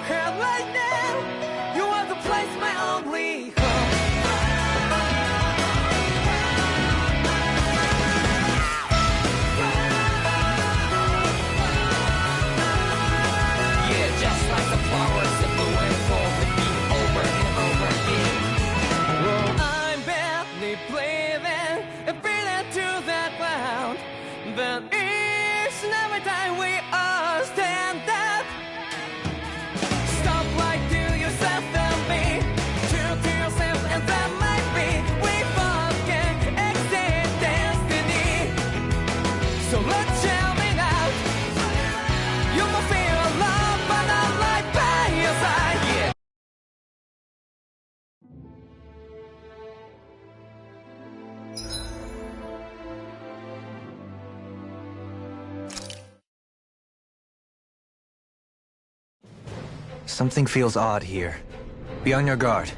head right now. You are the place, my only home. Yeah, just like the flowers that blew and fall with me over and over again. I'm barely breathing and breathing to that ground, but each and every time we all stand up, stop right to yourself and me, true to yourself, and that might be we forget exist destiny. So let's shout it out. You must feel love, but I'm right by your side. Yeah. Something feels odd here. Be on your guard.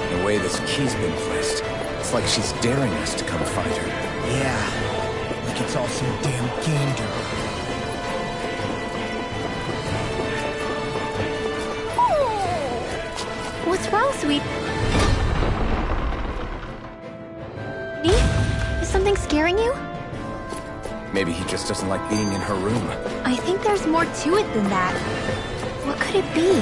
The way this key's been placed, it's like she's daring us to come find her. Yeah, like it's all some damn game to her. What's wrong, sweet? Is something scaring you? Maybe he just doesn't like being in her room. I think there's more to it than that. What could it be?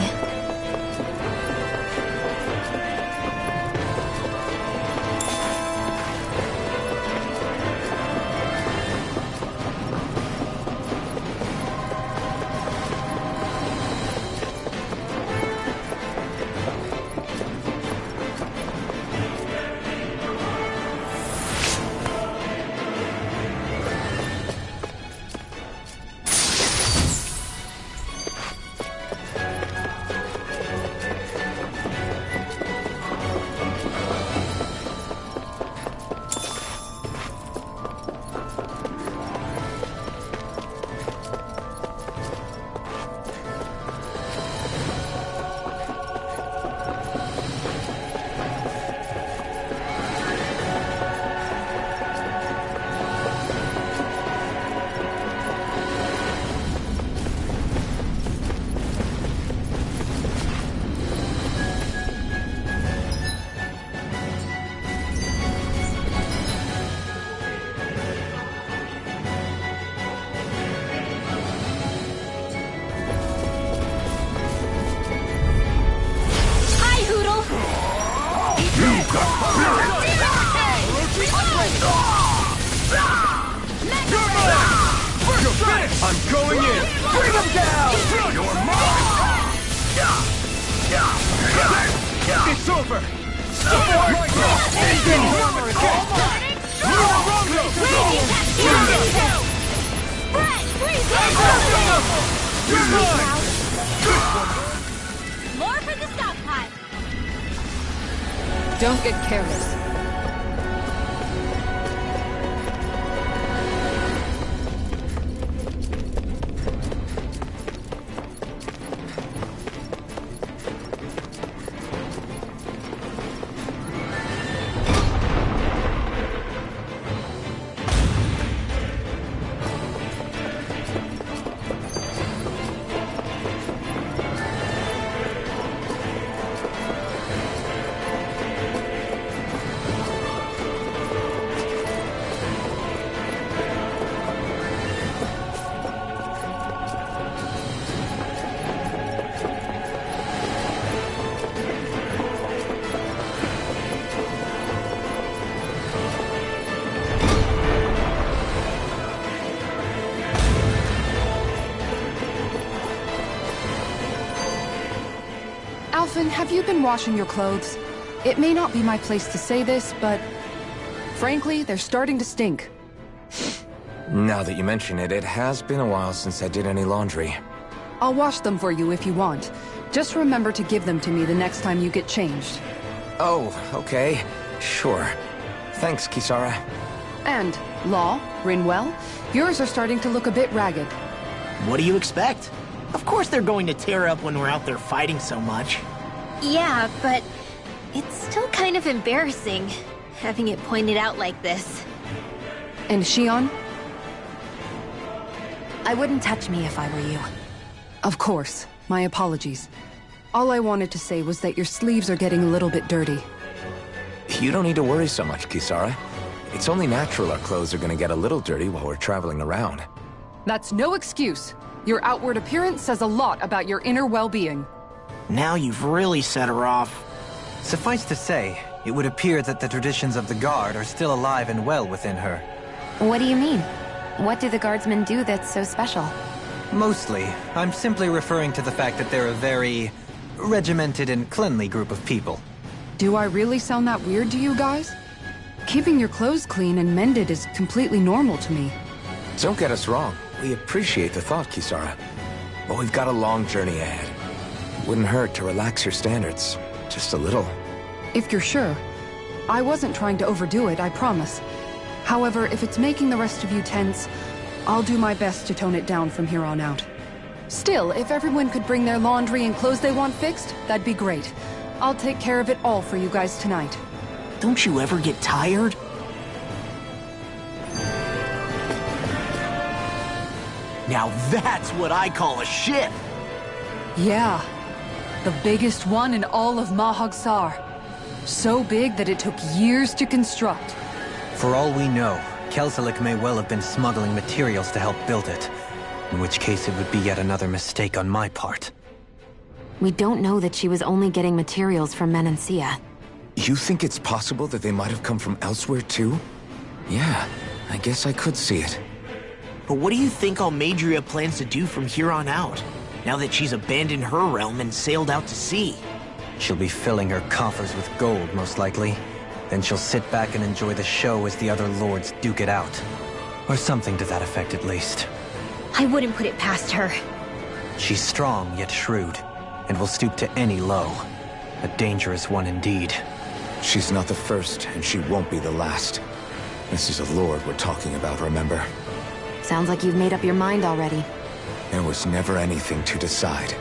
I'm going in! Bring him down! You're mine! It's over! Stop it right now! More for the stockpile! Don't get careless. Alphen, have you been washing your clothes? It may not be my place to say this, but Frankly, they're starting to stink. Now that you mention it, it has been a while since I did any laundry. I'll wash them for you if you want. Just remember to give them to me the next time you get changed. Oh, okay. Sure. Thanks, Kisara. And, Law, Rinwell, yours are starting to look a bit ragged. What do you expect? Of course they're going to tear up when we're out there fighting so much. Yeah, but it's still kind of embarrassing, having it pointed out like this. And Shion? I wouldn't touch me if I were you. Of course. My apologies. All I wanted to say was that your sleeves are getting a little bit dirty. You don't need to worry so much, Kisara. It's only natural our clothes are gonna get a little dirty while we're traveling around. That's no excuse. Your outward appearance says a lot about your inner well-being. Now you've really set her off. Suffice to say, it would appear that the traditions of the Guard are still alive and well within her. What do you mean? What do the guardsmen do that's so special? Mostly, I'm simply referring to the fact that they're a very regimented and cleanly group of people. Do I really sound that weird to you guys? Keeping your clothes clean and mended is completely normal to me. Don't get us wrong. We appreciate the thought, Kisara. But we've got a long journey ahead. Wouldn't hurt to relax your standards. Just a little. If you're sure. I wasn't trying to overdo it, I promise. However, if it's making the rest of you tense, I'll do my best to tone it down from here on out. Still, if everyone could bring their laundry and clothes they want fixed, that'd be great. I'll take care of it all for you guys tonight. Don't you ever get tired? Now that's what I call a ship! Yeah. The biggest one in all of Mahag Saar. So big that it took years to construct. For all we know, Kelselik may well have been smuggling materials to help build it. In which case it would be yet another mistake on my part. We don't know that she was only getting materials from Menancia. You think it's possible that they might have come from elsewhere too? Yeah, I guess I could see it. But what do you think Almadria plans to do from here on out, now that she's abandoned her realm and sailed out to sea? She'll be filling her coffers with gold, most likely. Then she'll sit back and enjoy the show as the other lords duke it out. Or something to that effect, at least. I wouldn't put it past her. She's strong, yet shrewd, and will stoop to any low. A dangerous one indeed. She's not the first, and she won't be the last. This is a lord we're talking about, remember? Sounds like you've made up your mind already. There was never anything to decide.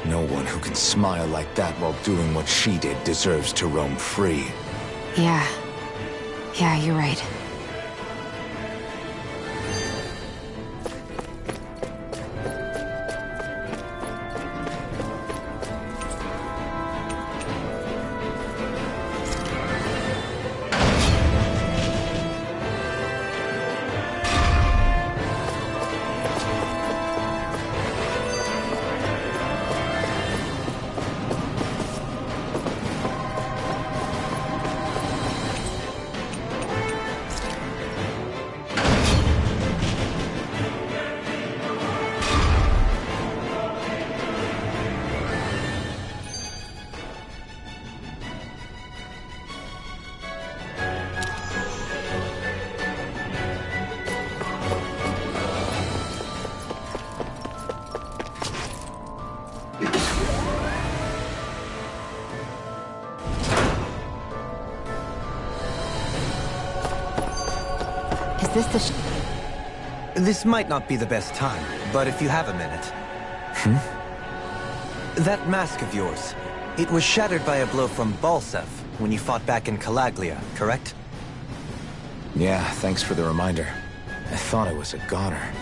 No one who can smile like that while doing what she did deserves to roam free. Yeah. Yeah, you're right. Is this the This might not be the best time, but if you have a minute. That mask of yours, it was shattered by a blow from Balsef when you fought back in Calaglia, correct? Yeah, thanks for the reminder. I thought I was a goner.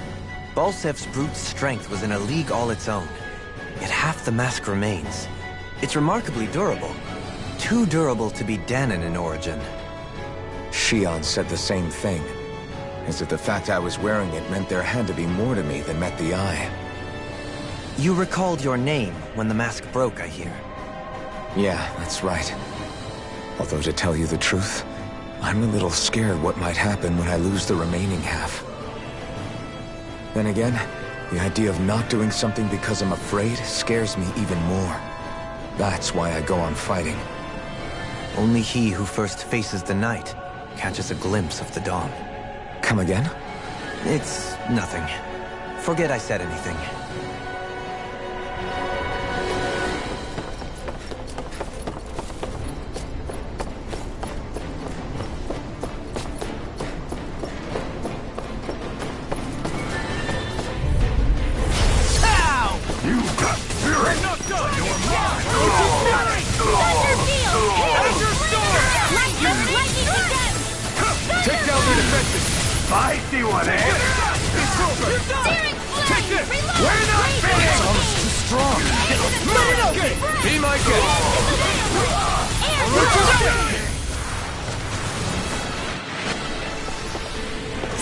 Balsef's brute strength was in a league all its own, yet half the mask remains. It's remarkably durable. Too durable to be Dahnan in origin. Shion said the same thing. As if the fact I was wearing it meant there had to be more to me than met the eye. You recalled your name when the mask broke, I hear. Yeah, that's right. Although to tell you the truth, I'm a little scared what might happen when I lose the remaining half. Then again, the idea of not doing something because I'm afraid scares me even more. That's why I go on fighting. Only he who first faces the night catches a glimpse of the dawn. Come again? It's nothing. Forget I said anything. Take down their defenses! I see what it is! It's over! Take this! We're not finished! It's too strong. Okay, be my guest!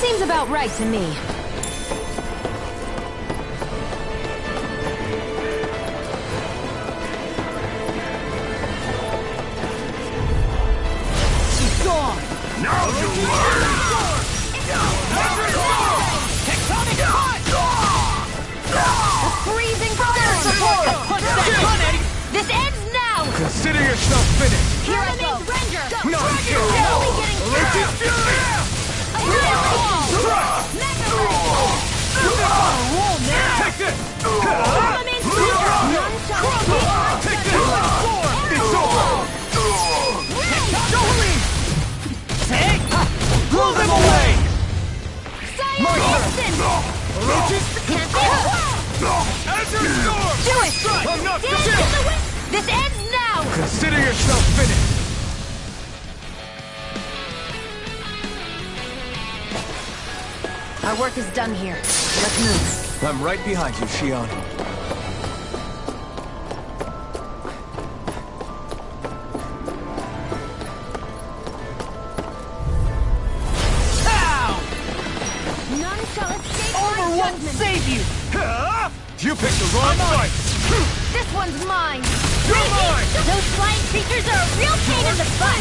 Seems about right to me. Now you learn! Tectonic punch! Freezing fire support! Punch that gun, Eddie! This ends now! Consider yourself finished! Here I go! Ranger! Go! No, Target! you're Only wrong. getting Electric Fury! Take this! Take this! It's over! Blow them away! Azure Storm! Do it! I'm not Dance finished! to the wind! This ends now! Consider yourself finished! Our work is done here. Let's move. I'm right behind you, Shion. None shall escape Armor my won't judgment! save you! You picked the wrong fight! This one's mine! You're mine! Those flying creatures are a real pain in the butt!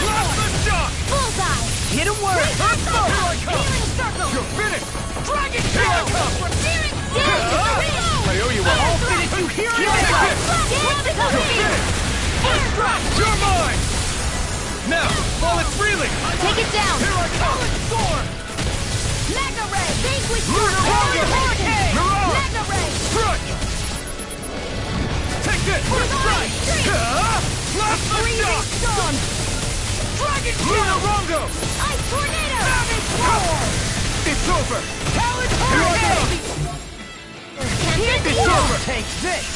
Blast the shock! Bullseye! Hit him where it hurts Here I most! come! Healing circle! You're finished! Dragon Here I Tail! come! Searing Skill! I owe you one! I'll finish you here Here and I now! go! Physical fear! Air thrust! You're mine! Now, fall it freely! Take it down! Here I come! Storm! Mega Ray! Vanquish Lunaronga! Hurricane! Mirage! Mega Ray! Strike! Take this! First strike! Blast the shock! Storm! Dragon Lunaronga! Ice Tornado! It's over! Talon Here I come! Can't It's over! Take this!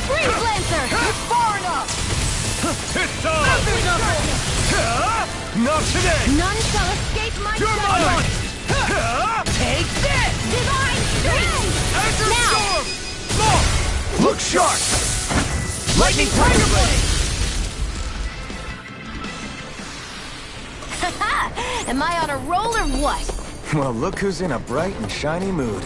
Freeze Lancer! It's far enough! It's time! Not today! None shall escape my You're judgment! mine! Take this! Divine Strength! Azure Now! Storm! Look! Look sharp! Lightning Tiger Blade! Am I on a roll or what? Well, look who's in a bright and shiny mood.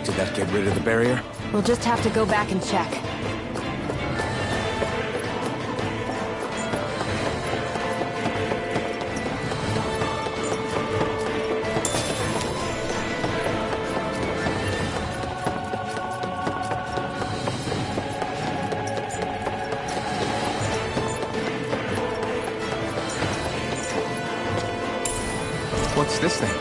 Did that get rid of the barrier? We'll just have to go back and check. What's this thing?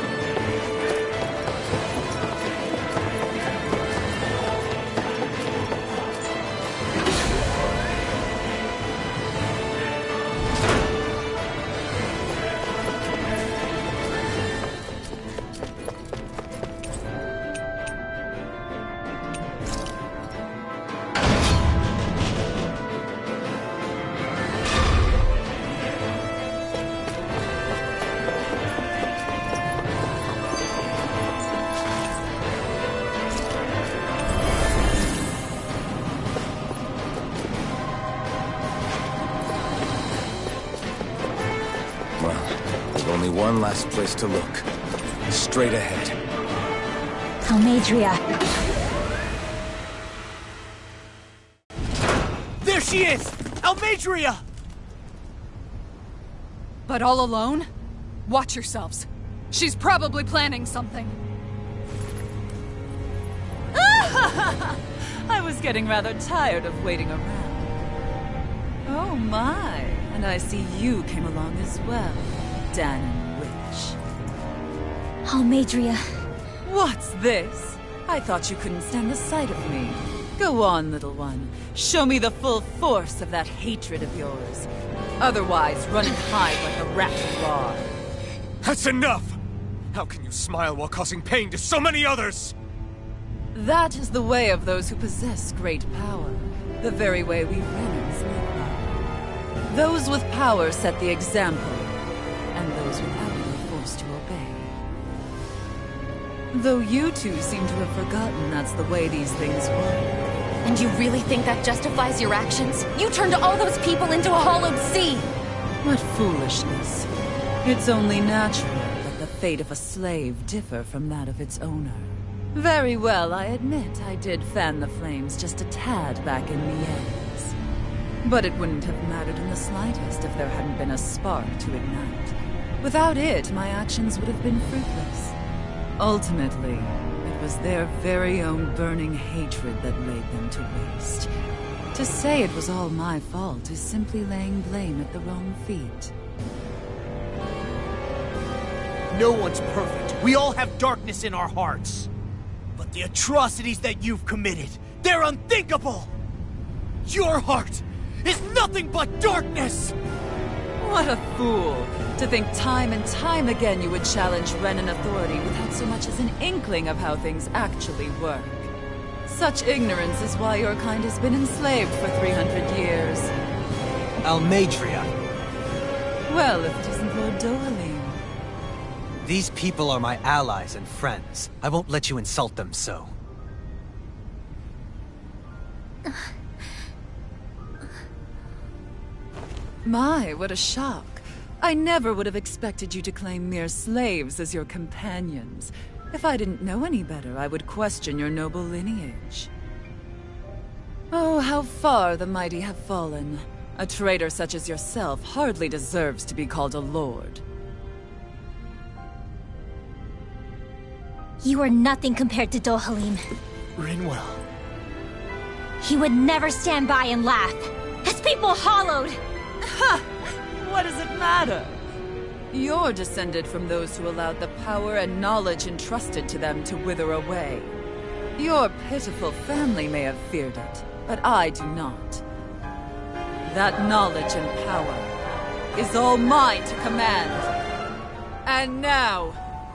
There's only one last place to look. Straight ahead. Almadria. There she is! Almadria! But all alone? Watch yourselves. She's probably planning something. I was getting rather tired of waiting around. Oh my, and I see you came along as well, Dahnan Witch. Almeidrea. What's this? I thought you couldn't stand the sight of me. Go on, little one. Show me the full force of that hatred of yours. Otherwise, run and hide like a rat you are. That's enough! How can you smile while causing pain to so many others? That is the way of those who possess great power. The very way we Renans live by. Those with power set the example, and those without it are forced to obey. Though you two seem to have forgotten that's the way these things work. And you really think that justifies your actions? You turned all those people into a hollowed sea! What foolishness. It's only natural that the fate of a slave differ from that of its owner. Very well, I admit I did fan the flames just a tad back in Miennes. But it wouldn't have mattered in the slightest if there hadn't been a spark to ignite. Without it, my actions would have been fruitless. Ultimately, it was their very own burning hatred that laid them to waste. To say it was all my fault is simply laying blame at the wrong feet. No one's perfect. We all have darkness in our hearts. But the atrocities that you've committed, they're unthinkable! Your heart is nothing but darkness! What a fool! To think time and time again you would challenge Renan authority without so much as an inkling of how things actually work. Such ignorance is why your kind has been enslaved for 300 years. Almeidrea. Well, if it isn't Lord Dohalim. These people are my allies and friends. I won't let you insult them so. My, what a shock. I never would have expected you to claim mere slaves as your companions. If I didn't know any better, I would question your noble lineage. Oh, how far the mighty have fallen. A traitor such as yourself hardly deserves to be called a lord. You are nothing compared to Dohalim. Rinwell. He would never stand by and laugh. His people hollowed! Ha! What does it matter? You're descended from those who allowed the power and knowledge entrusted to them to wither away. Your pitiful family may have feared it, but I do not. That knowledge and power is all mine to command. And now,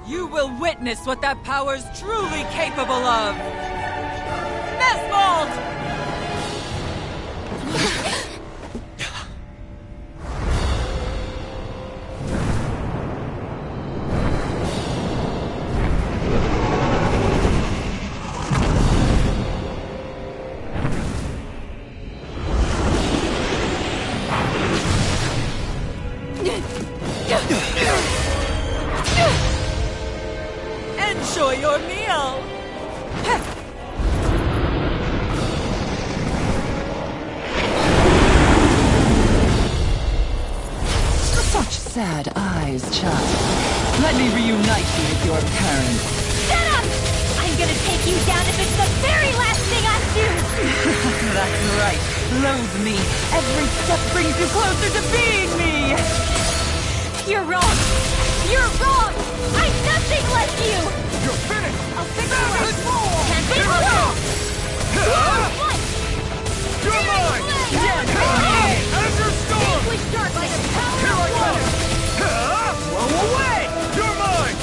you will witness what that power's truly capable of! Mesvold! Enjoy your meal! Such sad eyes, child. Let me reunite you with your parents. Shut up! I'm gonna take you down if it's the very last thing I do! That's right. Loathe me. Every step brings you closer to being me! You're wrong! You're wrong! I'm nothing like you! You're finished! I'll fix you up! Can't be wrong! What? You're mine! As your storm! Vanquish dark by the power Here I of come! water! Blow away! You're mine!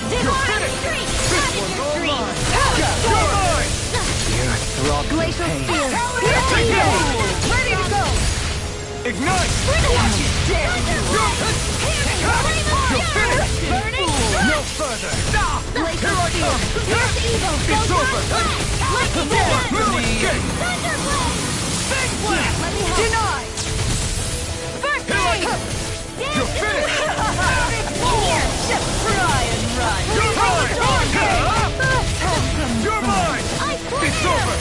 You're finished! This one's all mine! You're mine! You're throbbing with Glacial pain. Spear! Take it! Ready to go! Ignite! Watch it, You're finished! Burning No further! Glacial Here I Spear! come! Here's evil! It's over! Lightning More! blast! Move escape! Thunderblast! Big blast! Let me help! Denied! First Here I aid! come! You're finished! Here! Just try and run! You're mine! You're mine! I It's over!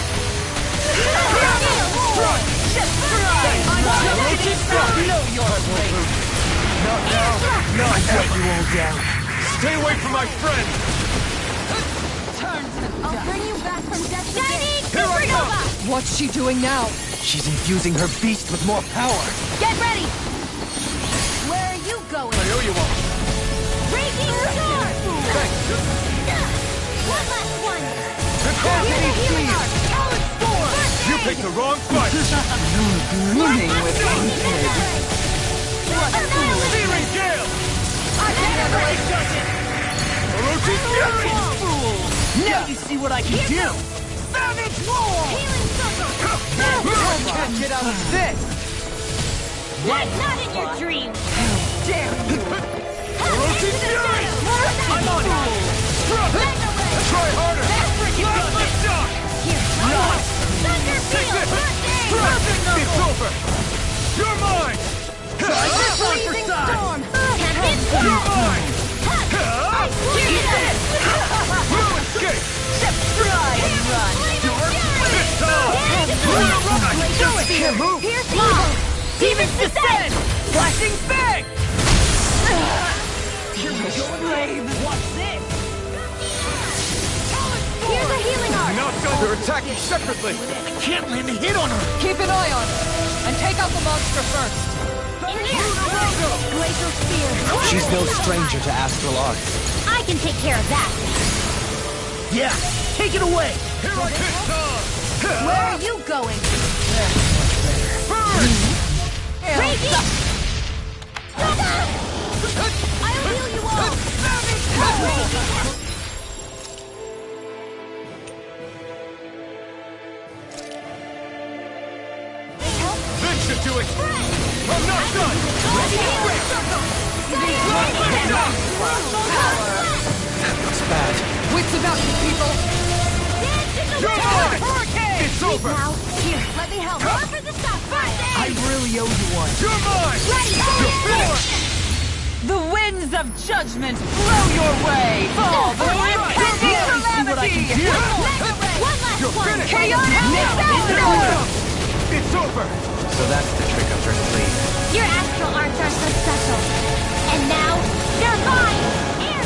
Just try! Know your fate! Not now! Not let you all down! Stay away from my friend! I'll bring you back from death to Shining Here I What's she doing now? She's infusing her beast with more power. Get ready! Where are you going? I owe you one. Breaking storm! One last one! Healing arc! You picked the wrong fight! Brimming with hatred. Searing Gale! I can't break it! Orochi Fury! Now you see what I can do! Savage Roar! Healing circle! Can't get out of this! That's not in your dreams! Orochi Fury! I'm on it! Try harder! Last shot! Thunder Take field! this! It's over! You're mine! Try this one for size! You're mine! No escape! Try and run! This time! Do it! Can't move! Here's evil! Demons descend! Flashing fang! What's this? Here's a healing arc! Not done! They're attacking separately! I can't land a hit on her! Keep an eye on her, and take out the monster first. In here! Glacial spear! She's no stranger to astral arts. I can take care of that! Yeah, take it away! Here I come! Where are you going? Breaking! I'll heal you all! This should do it! I'm not done! That looks bad. Wits about you, people. You're mine! It's over! Now, here, let me help. Offer the stuff! I really owe you one. You're mine! You're finished! The winds of judgment blow your way! Fall the impending calamity! One last You're one! finished! Chaotic disaster! It's over! So that's the trick up her sleeve. Your astral arts are so special. And now, they're mine!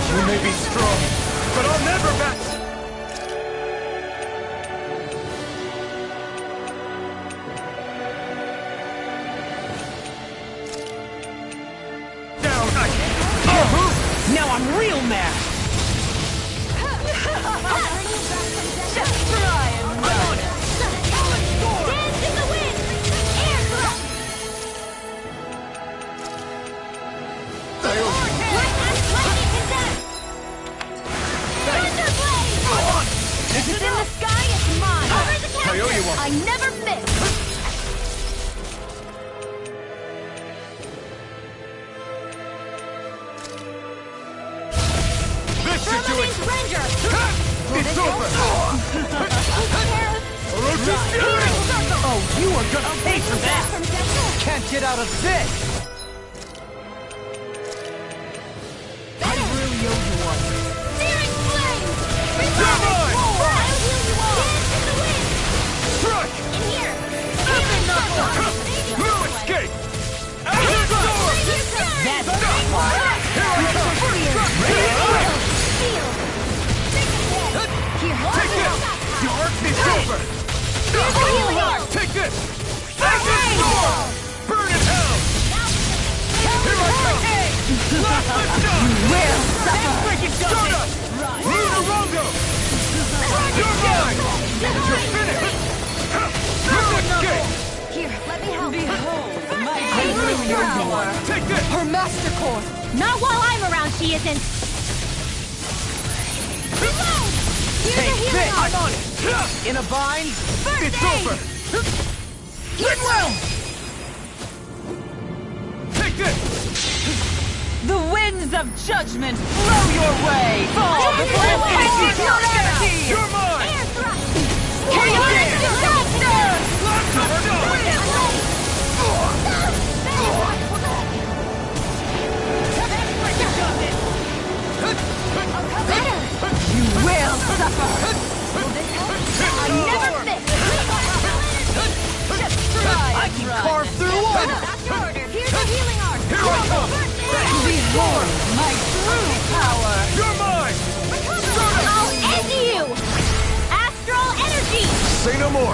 You may be strong, but I'll never match! Down! Now I'm real mad! Just try and run! Dance in the wind! Air thrust! Lightning condensed! Thunder blade! If it's in the sky, it's mine! Over the I owe you one. I never miss! This should do it! Permanent Ranger! It's over! Orochi Fury! Oh, you are gonna pay for that! Can't get out of this! I really owe you one. Searing flame! You're mine! I'll heal you all! Dance in the wind! Strike! In here! Healing circle! No escape! Astral Sword! That's not hard! Here I come! Shield! Here, Take this! Your arc is over! here's the healing arc! Take this! Savage Sword! Burn in hell! Here I come! Last lift shot! Will suffer! Stardust! Lunarongo! You're mine! You're finished! No escape! Here, let me help. Behold my Healing power! Take this! Her master core. Not while I'm around, she isn't. Reload! Here's Take a healing this! arc. I'm on it! In a bind? It's over! Goodwill! Take this! The winds of judgment blow your way! Fall before impending calamity! You're mine! Air thrust! Chaotic disaster! Last lift shot! You will suffer! I never miss! Just try I and can run. carve through one! That's your order. Here's a healing arc. Here I come! Behold my true power! You're mine! I'll end you! Astral energy! Say no more!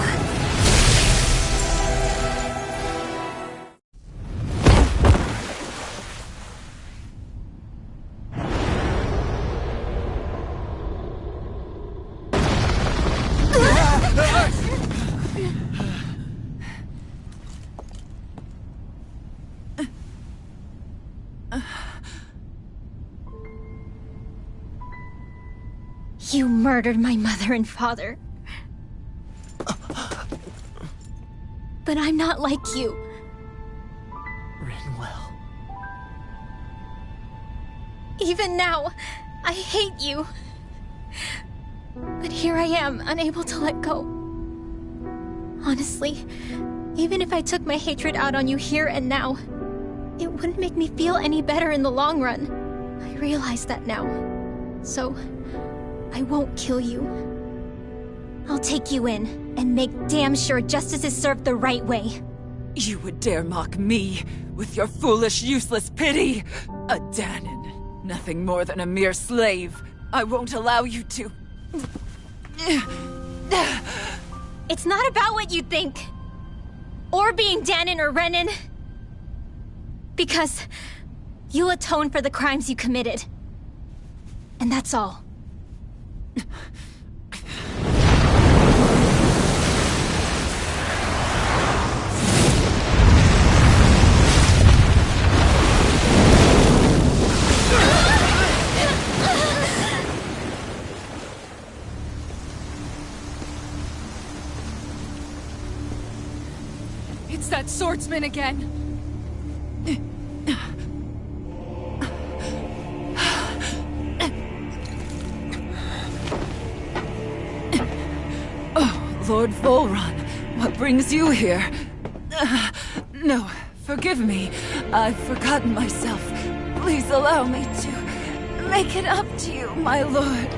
You murdered my mother and father. But I'm not like you. Rinwell. Even now, I hate you. But here I am, unable to let go. Honestly, even if I took my hatred out on you here and now, it wouldn't make me feel any better in the long run. I realize that now. So, I won't kill you. I'll take you in and make damn sure justice is served the right way. You would dare mock me with your foolish, useless pity? A Dahnan, nothing more than a mere slave. I won't allow you to... It's not about what you think. Or being Dahnan or Renan. Because you'll atone for the crimes you committed. And that's all. It's that swordsman again. Oh, Lord Volron, what brings you here? No, forgive me. I've forgotten myself. Please allow me to make it up to you, my lord.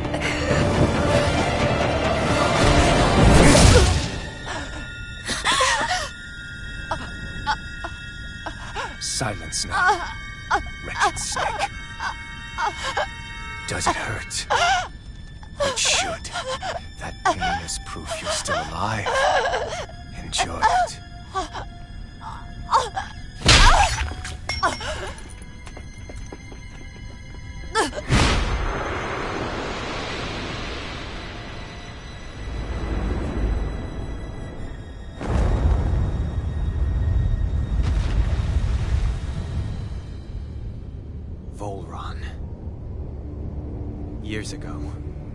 Silence now, wretched snake. Does it hurt? It should. That pain is proof you're still alive. Enjoy it. Volron. Years ago,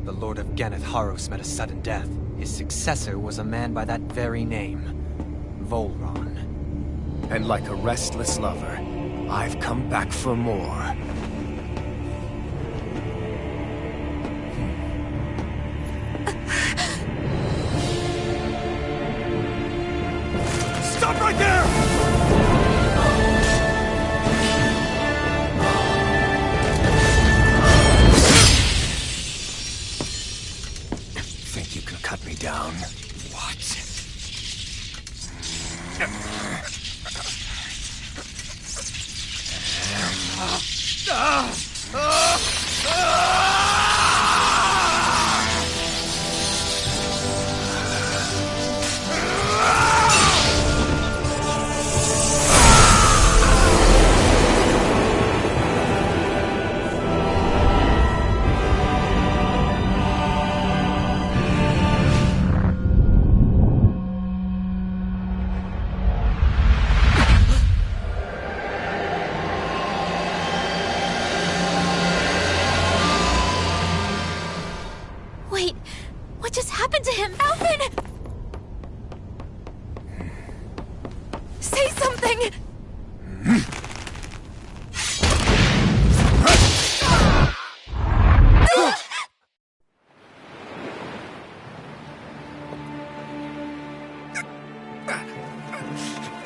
the Lord of Ganath Haros met a sudden death. His successor was a man by that very name, Volron. And like a restless lover, I've come back for more. Stop right there! Think you can cut me down? What? Wait, what just happened to him? Alvin! Say something!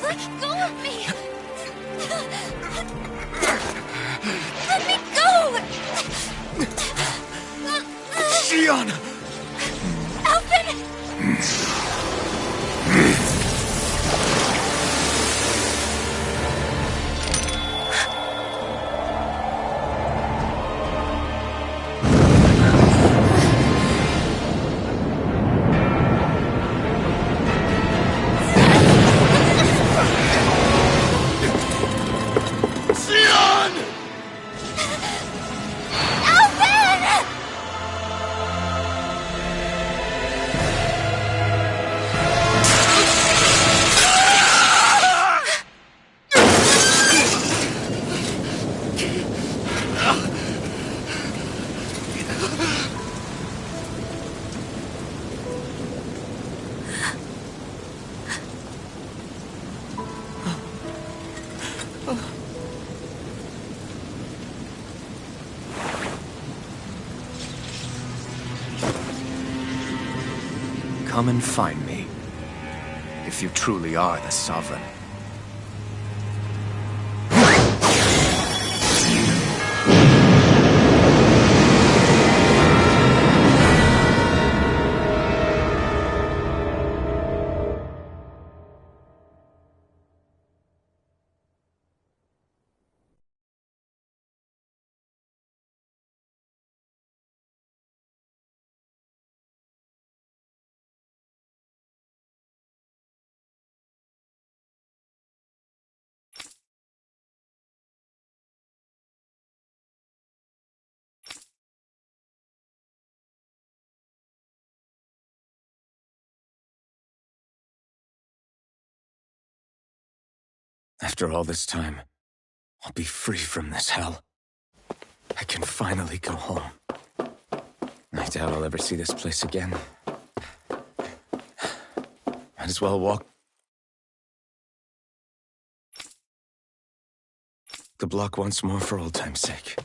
Let go of me! Let me go! Shionne! Alvin! Alvin! come and find me. If you truly are the Sovereign. After all this time, I'll be free from this hell. I can finally go home. I doubt I'll ever see this place again. Might as well walk the block once more for old time's sake.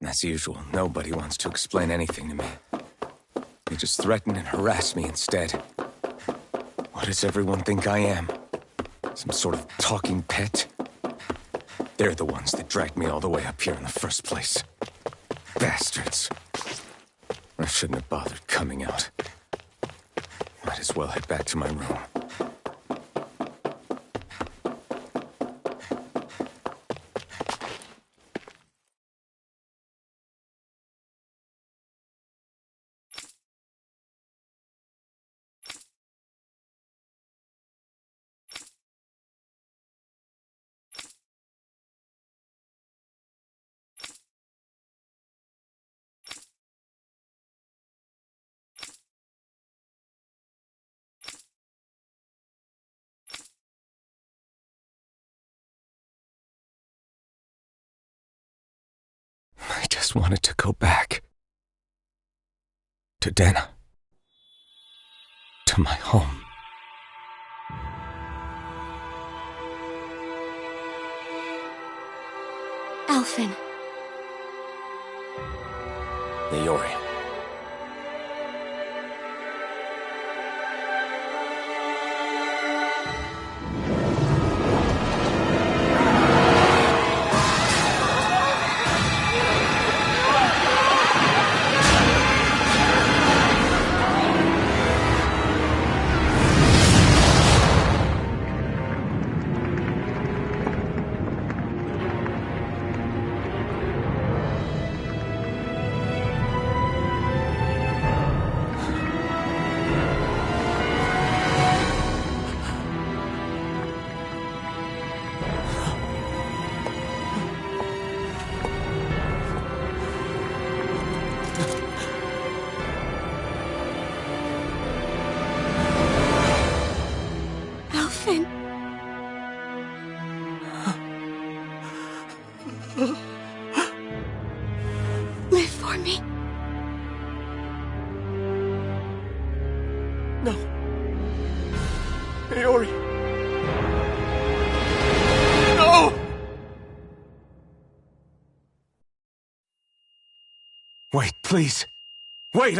As usual, nobody wants to explain anything to me. They just threaten and harass me instead. What does everyone think I am? Some sort of talking pet? They're the ones that dragged me all the way up here in the first place. Bastards. I shouldn't have bothered coming out. Might as well head back to my room. just wanted to go back. To Dena. To my home. Alphen. Naori. Live for me. No. Naori. No! Wait, please. Wait,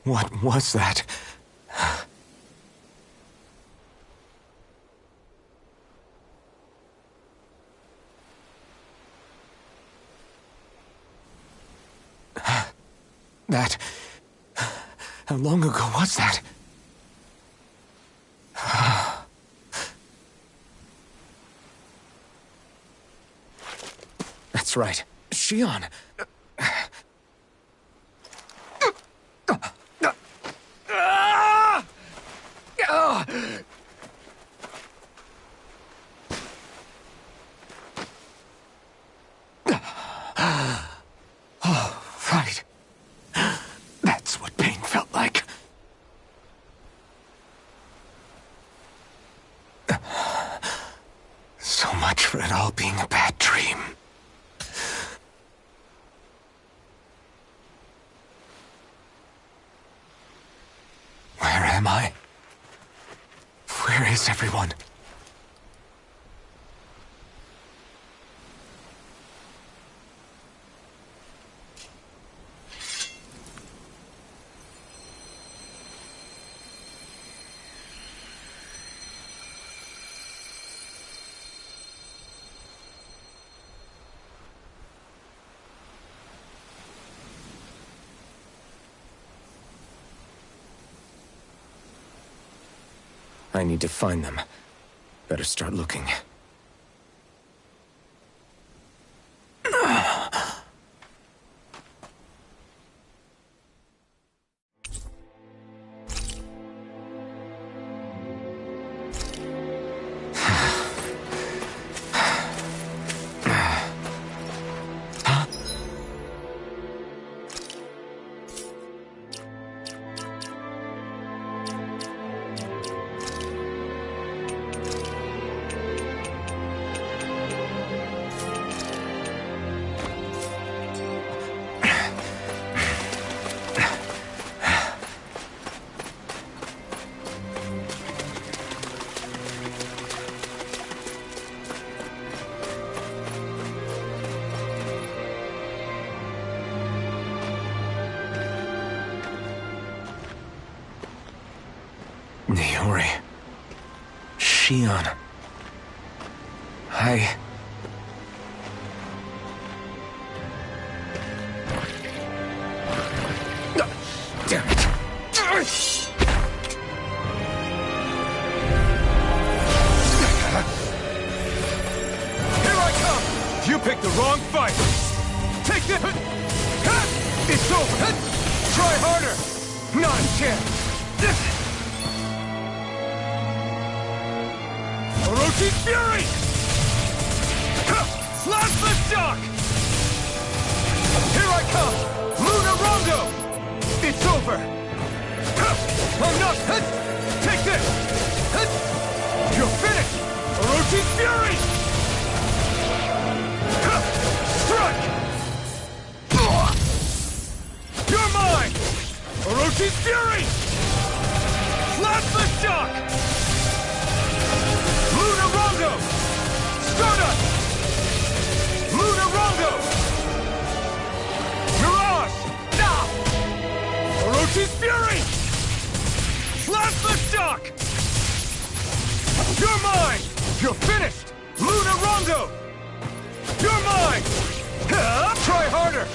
What was that? How long ago was that? That's right. Shion. Oh, right. That's what pain felt like. So much for it all being a bad dream. Where am I? Where is everyone? I need to find them. Better start looking. Naori. Shion. Damn it. Here I come! You picked the wrong fight! Take this! It's over! Try harder! Not a chance! Orochi Fury! Slash the shock! Here I come! Luna Rondo! It's over! I'm not... Take this! You're finished! Orochi's Fury! Strike! You're mine! Orochi's Fury! Plasma Shock! Lunar Rondo! Stardust! Lunar Rondo! Mirage! Ah! Orochi's Fury! Plasma Shock! You're mine! You're finished! Lunar Rondo! You're mine! Try harder!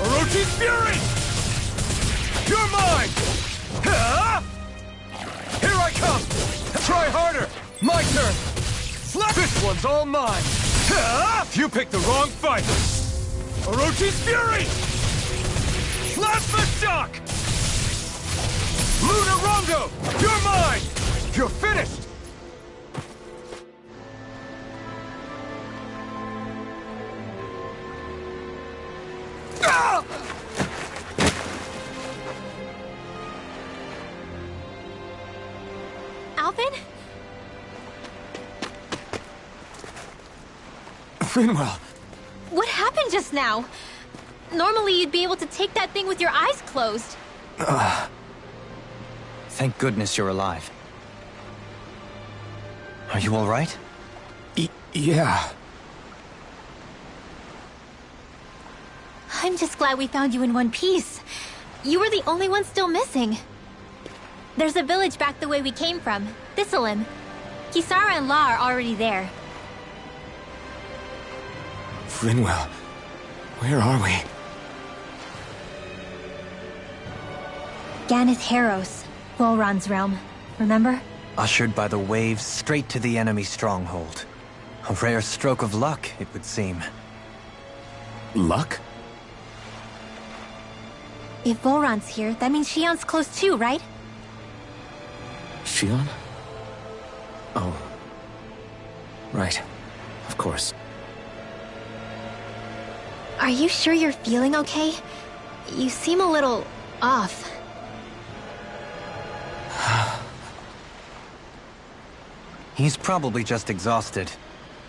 Orochi's Fury! You're mine! Here I come! Try harder! My turn! This one's all mine! You picked the wrong fight! Orochi's Fury! Plasma Shock! Lunar Rondo! You're mine! You're finished! Alvin? Finwell! What happened just now? Normally you'd be able to take that thing with your eyes closed. Thank goodness you're alive. Are you all right? Yeah. I'm just glad we found you in one piece. You were the only one still missing. There's a village back the way we came from, Thistleim. Kisara and La are already there. Finwell, where are we? Ganeth Heros, Volron's realm. Remember? Ushered by the waves straight to the enemy stronghold. A rare stroke of luck, it would seem. Luck? If Volron's here, that means Shion's close too, right? Shion? Oh. Right. Of course. Are you sure you're feeling okay? You seem a little off. He's probably just exhausted.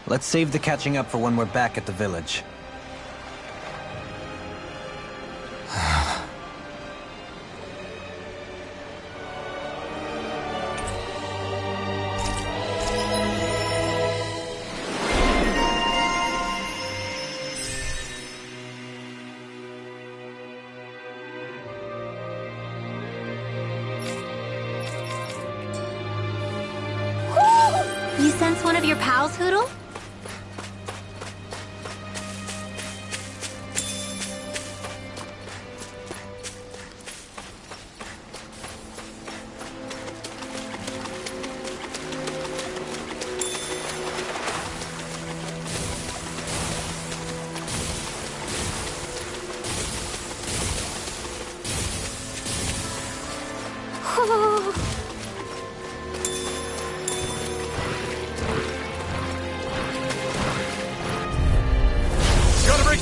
Let's save the catching up for when we're back at the village. You sense one of your pals, Hootle?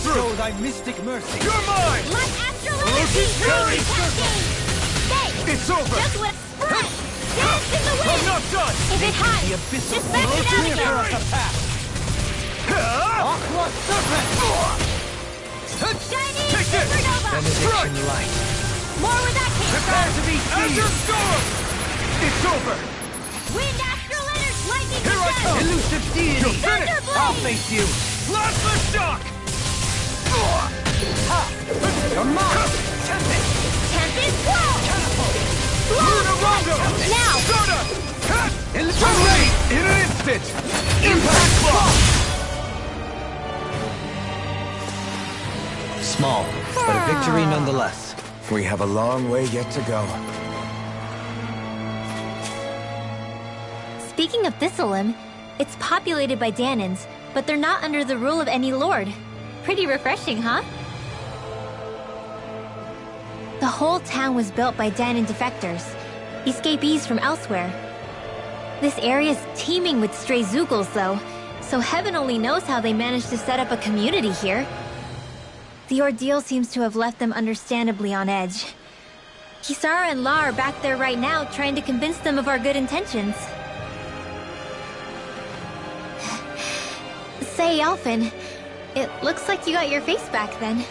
Show thy mystic mercy. You're mine! Let Astral Orochi's Fury! Stay! It's over! Just what sprint! Dance in the I'm wind! not done! If it hides, just back it out again! Aqua Serpent! Chinese Take this! Supernova! Benediction light. More where that came Prepare from! to be Azure seized! Storm! It's over! Wind Astral Energy Lightning Here I Descent! come! Elusive deity! You're finished! Thunderblade! I'll face you! Plasma Shock! You're mine! Tempest! Tempest Wall! Catapult! Lunar Rondo! Now! Stardust! Electro Ray! In an instant! Impact Claw! Small, but a victory nonetheless. We have a long way yet to go. Speaking of Thistleim, it's populated by Danans, but they're not under the rule of any lord. Pretty refreshing, huh? The whole town was built by Danan defectors, escapees from elsewhere. This area's teeming with stray Zeugles, though, so heaven only knows how they managed to set up a community here. The ordeal seems to have left them understandably on edge. Kisara and La are back there right now trying to convince them of our good intentions. Say, Alphen, it looks like you got your face back then.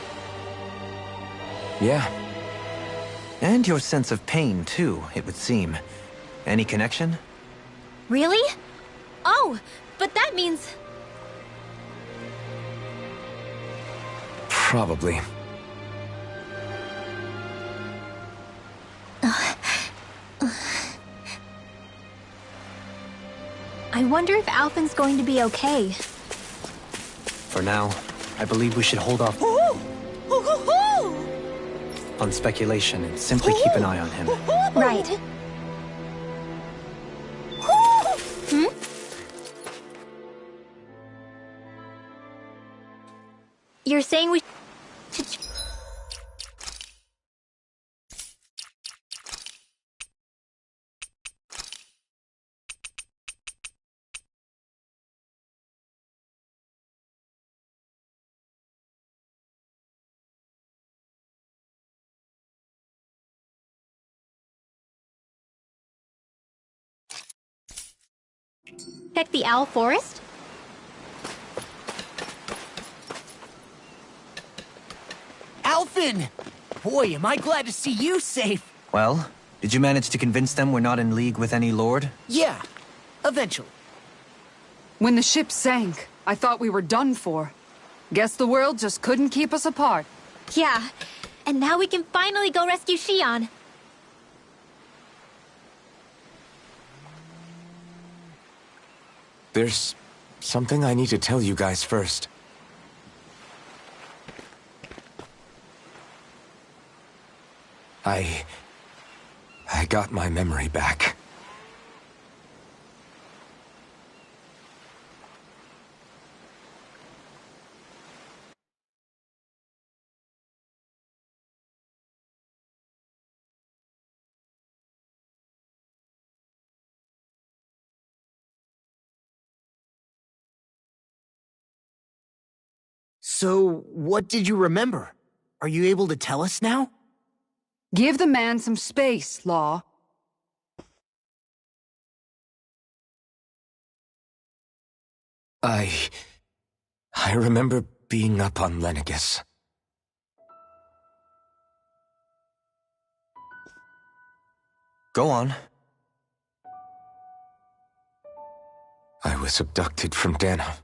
Yeah. And your sense of pain, too, it would seem. Any connection? Really? Oh, but that means... Probably. I wonder if Alphen's going to be okay. For now, I believe we should hold off on speculation and simply keep an eye on him. Right. Hmm? You're saying we should... check the Owl Forest? Alphen! Boy, am I glad to see you safe. Well, did you manage to convince them we're not in league with any lord? Yeah, eventually. When the ship sank, I thought we were done for. Guess the world just couldn't keep us apart. Yeah, and now we can finally go rescue Xion. There's something I need to tell you guys first. I got my memory back. So, what did you remember? Are you able to tell us now? Give the man some space, Law. I remember being up on Lenegis. Go on. I was abducted from Dahna.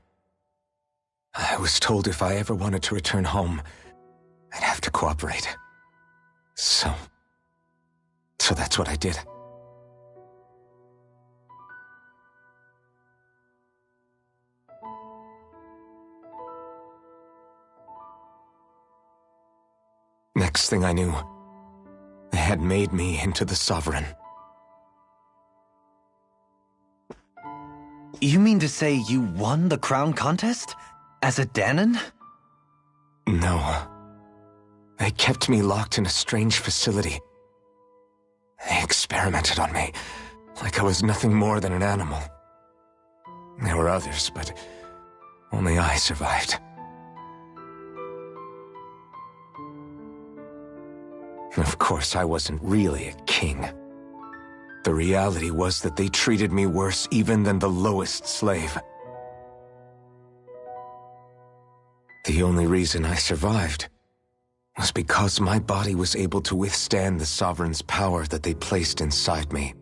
I was told if I ever wanted to return home, I'd have to cooperate. So that's what I did. Next thing I knew, they had made me into the Sovereign. You mean to say you won the crown contest? As a Dahnan? No. They kept me locked in a strange facility. They experimented on me, like I was nothing more than an animal. There were others, but only I survived. Of course, I wasn't really a king. The reality was that they treated me worse even than the lowest slave. The only reason I survived was because my body was able to withstand the Sovereign's power that they placed inside me.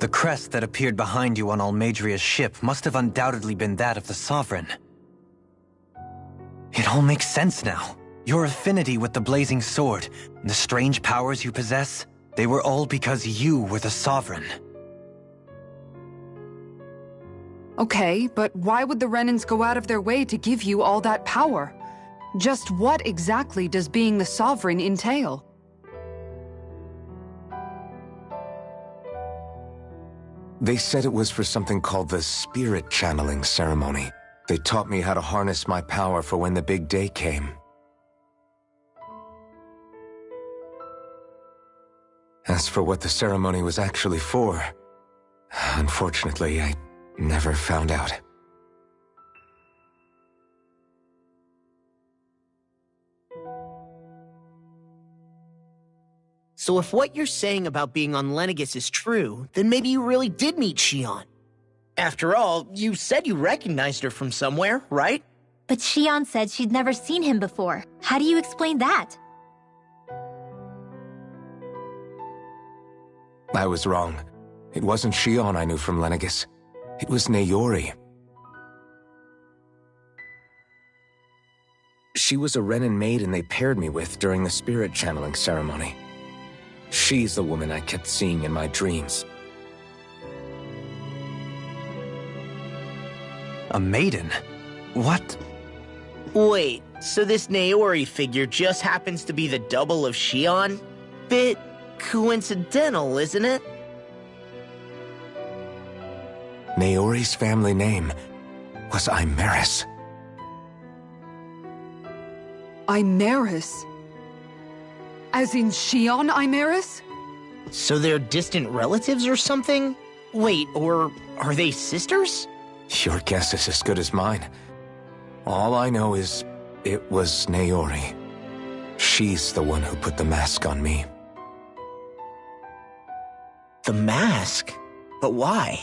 The crest that appeared behind you on Almeidria's ship must have undoubtedly been that of the Sovereign. It all makes sense now. Your affinity with the Blazing Sword, and the strange powers you possess, they were all because you were the Sovereign. Okay, but why would the Renans go out of their way to give you all that power? Just what exactly does being the Sovereign entail? They said it was for something called the Spirit Channeling Ceremony. They taught me how to harness my power for when the big day came. As for what the ceremony was actually for, unfortunately, I never found out. So if what you're saying about being on Lenegis is true, then maybe you really did meet Shion. After all, you said you recognized her from somewhere, right? But Shion said she'd never seen him before. How do you explain that? I was wrong. It wasn't Shion I knew from Lenegis. It was Naori. She was a Renin maiden they paired me with during the spirit channeling ceremony. She's the woman I kept seeing in my dreams. A maiden? What? Wait, so this Naori figure just happens to be the double of Shion? Bit coincidental, isn't it? Naori's family name was Imeris. Imeris? As in Shion Imeris? So they're distant relatives or something? Wait, or are they sisters? Your guess is as good as mine. All I know is it was Naori. She's the one who put the mask on me. The mask? But why?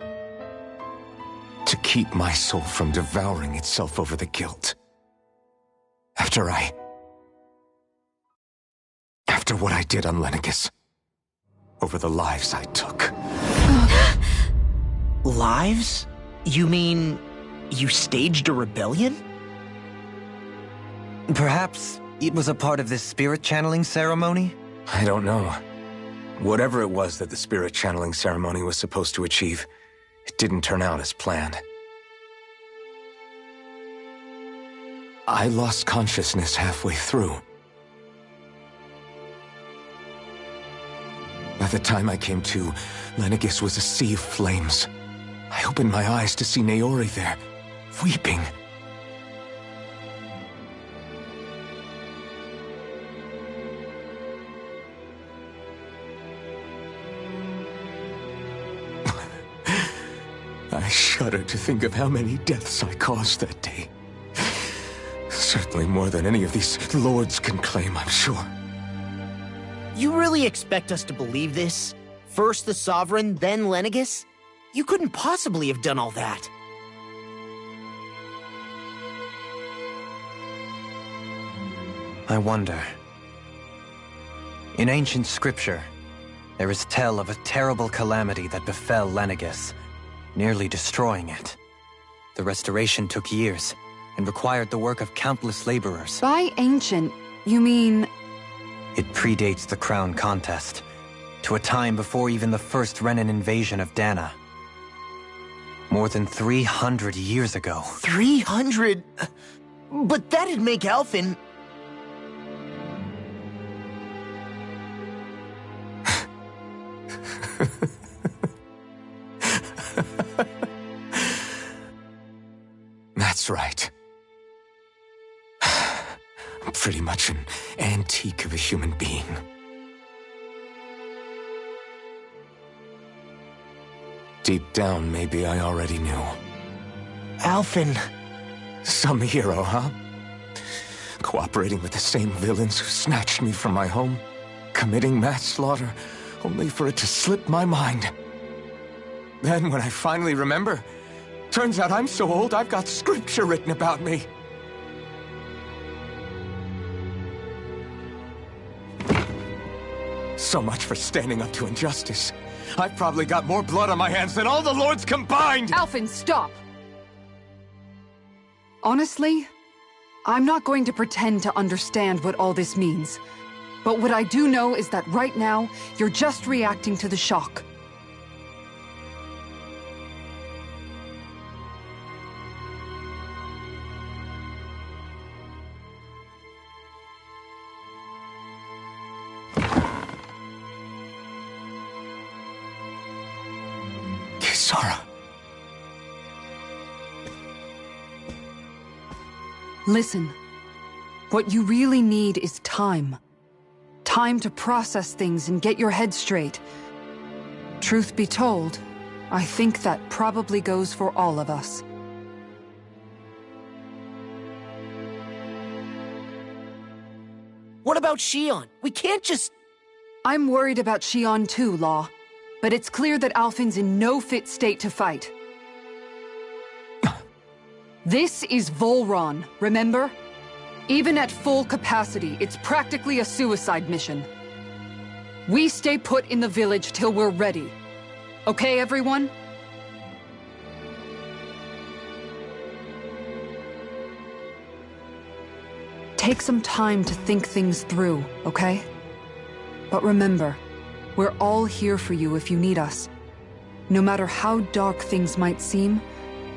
To keep my soul from devouring itself over the guilt. After what I did on Lenegis. Over the lives I took. Lives? You mean you staged a rebellion? Perhaps it was a part of this spirit channeling ceremony? I don't know. Whatever it was that the spirit channeling ceremony was supposed to achieve, it didn't turn out as planned. I lost consciousness halfway through. By the time I came to, Lenegis was a sea of flames. I opened my eyes to see Naori there, weeping. I shudder to think of how many deaths I caused that day. Certainly more than any of these lords can claim, I'm sure. You really expect us to believe this? First the Sovereign, then Lenegis? You couldn't possibly have done all that. I wonder. In ancient scripture, there is tell of a terrible calamity that befell Lenegis, nearly destroying it. The restoration took years, and required the work of countless laborers. By ancient, you mean... It predates the crown contest, to a time before even the first Renin invasion of Dana. More than 300 years ago. 300? But that'd make Alphen... That's right. I'm pretty much an antique of a human being. Deep down, maybe I already knew. Alphen... Some hero, huh? Cooperating with the same villains who snatched me from my home, committing mass slaughter, only for it to slip my mind. Then, when I finally remember, turns out I'm so old I've got scripture written about me. So much for standing up to injustice. I've probably got more blood on my hands than all the lords combined! Alphen, stop! Honestly, I'm not going to pretend to understand what all this means. But what I do know is that right now, you're just reacting to the shock. Kisara. Listen, what you really need is time. Time to process things and get your head straight. Truth be told, I think that probably goes for all of us. What about about Shion. We can't just... I'm worried about Shion too, Law. But it's clear that Alphen's in no fit state to fight. This is Volron, remember? Even at full capacity, it's practically a suicide mission. We stay put in the village till we're ready. Okay, everyone? Take some time to think things through, okay? But remember, we're all here for you if you need us. No matter how dark things might seem,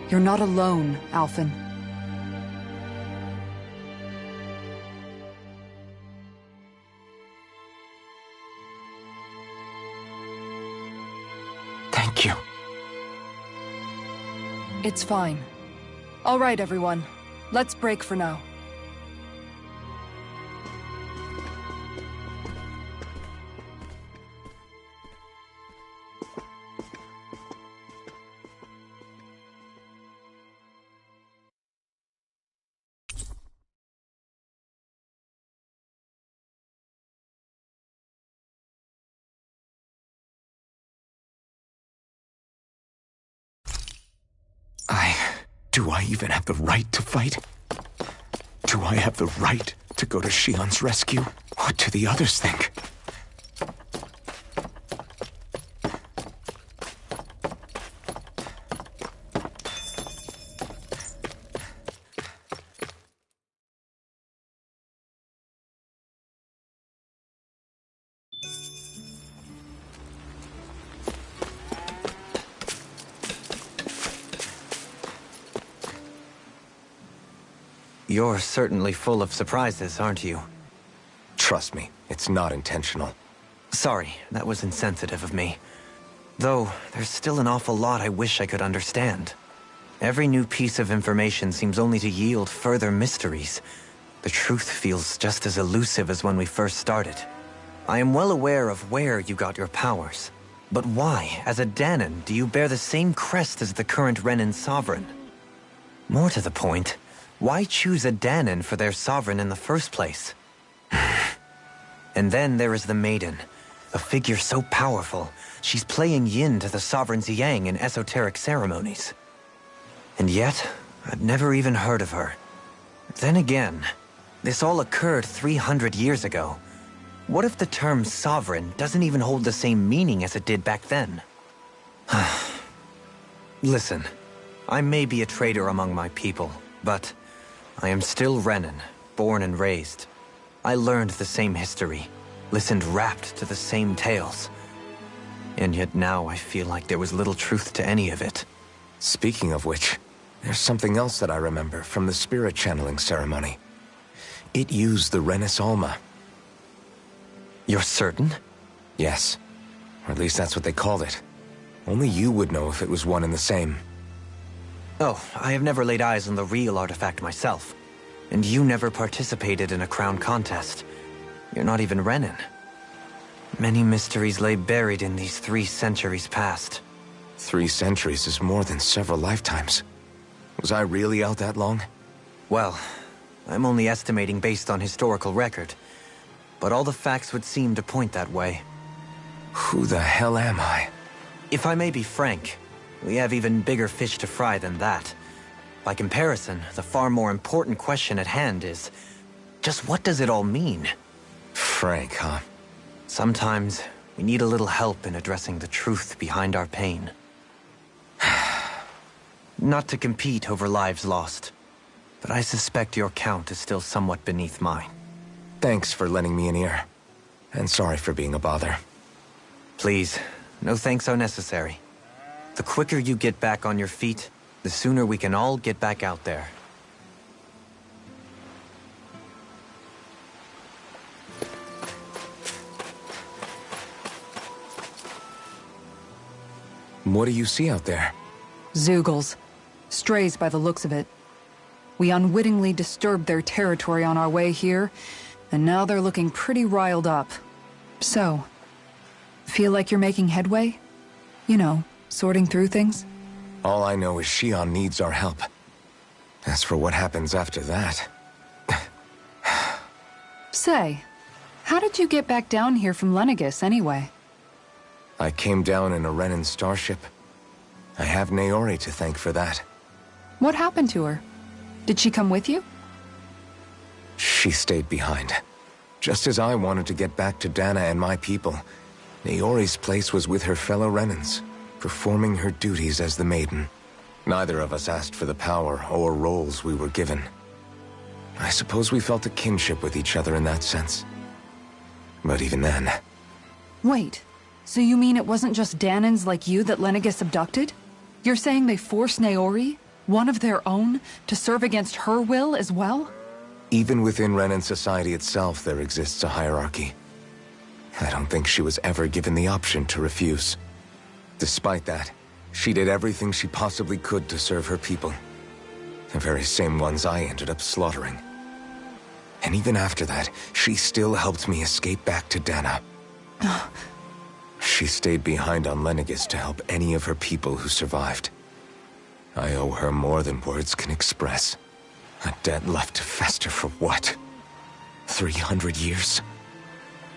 you're not alone, Alphen. Thank you. It's fine. All right, everyone. Let's break for now. Do I even have the right to fight? Do I have the right to go to Shion's rescue? What do the others think? You're certainly full of surprises, aren't you? Trust me, it's not intentional. Sorry, that was insensitive of me. Though, there's still an awful lot I wish I could understand. Every new piece of information seems only to yield further mysteries. The truth feels just as elusive as when we first started. I am well aware of where you got your powers. But why, as a Dahnan, do you bear the same crest as the current Renan sovereign? More to the point, why choose a Dahnan for their sovereign in the first place? And then there is the Maiden, a figure so powerful, she's playing yin to the sovereign's yang in esoteric ceremonies. And yet, I've never even heard of her. Then again, this all occurred 300 years ago. What if the term sovereign doesn't even hold the same meaning as it did back then? Listen, I may be a traitor among my people, but I am still Renan, born and raised. I learned the same history, listened rapt to the same tales. And yet now I feel like there was little truth to any of it. Speaking of which, there's something else that I remember from the spirit channeling ceremony. It used the Renis Alma. You're certain? Yes. Or at least that's what they called it. Only you would know if it was one and the same. Oh, I have never laid eyes on the real artifact myself. And you never participated in a crown contest. You're not even Renan. Many mysteries lay buried in these 3 centuries past. 3 centuries is more than several lifetimes. Was I really out that long? Well, I'm only estimating based on historical record. But all the facts would seem to point that way. Who the hell am I? If I may be frank, we have even bigger fish to fry than that. By comparison, the far more important question at hand is, just what does it all mean? Frank, huh? Sometimes, we need a little help in addressing the truth behind our pain. Not to compete over lives lost, but I suspect your count is still somewhat beneath mine. Thanks for lending me an ear. And sorry for being a bother. Please, no thanks are necessary. The quicker you get back on your feet, the sooner we can all get back out there. What do you see out there? Zeugles. Strays by the looks of it. We unwittingly disturbed their territory on our way here, and now they're looking pretty riled up. So, feel like you're making headway? You know, sorting through things? All I know is Shion needs our help. As for what happens after that... Say, How did you get back down here from Lenegis, anyway? I came down in a Renan starship. I have Naori to thank for that. What happened to her? Did she come with you? She stayed behind. Just as I wanted to get back to Dana and my people, Naori's place was with her fellow Renans, performing her duties as the Maiden. Neither of us asked for the power or roles we were given. I suppose we felt a kinship with each other in that sense. But even then... Wait, so you mean it wasn't just Danans like you that Lenegis abducted? You're saying they forced Naori, one of their own, to serve against her will as well? Even within Renan society itself, there exists a hierarchy. I don't think she was ever given the option to refuse. Despite that, she did everything she possibly could to serve her people. The very same ones I ended up slaughtering. And even after that, she still helped me escape back to Dana. She stayed behind on Lenegis to help any of her people who survived. I owe her more than words can express. A debt left to fester for what? 300 years?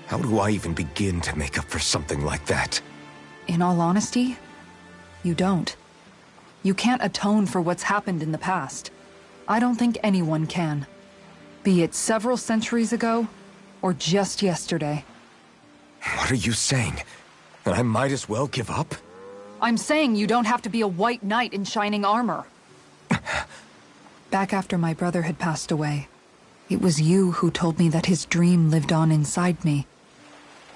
How do I even begin to make up for something like that? In all honesty, you don't. You can't atone for what's happened in the past. I don't think anyone can. Be it several centuries ago, or just yesterday. What are you saying? That I might as well give up? I'm saying you don't have to be a white knight in shining armor. Back after my brother had passed away, it was you who told me that his dream lived on inside me.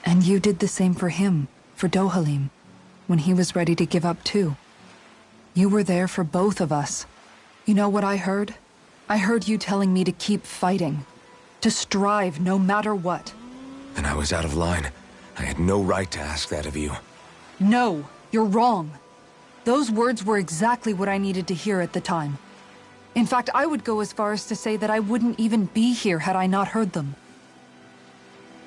And you did the same for him, for Dohalim, when he was ready to give up too. You were there for both of us. You know what I heard? I heard you telling me to keep fighting. To strive no matter what. Then I was out of line. I had no right to ask that of you. No, you're wrong. Those words were exactly what I needed to hear at the time. In fact, I would go as far as to say that I wouldn't even be here had I not heard them.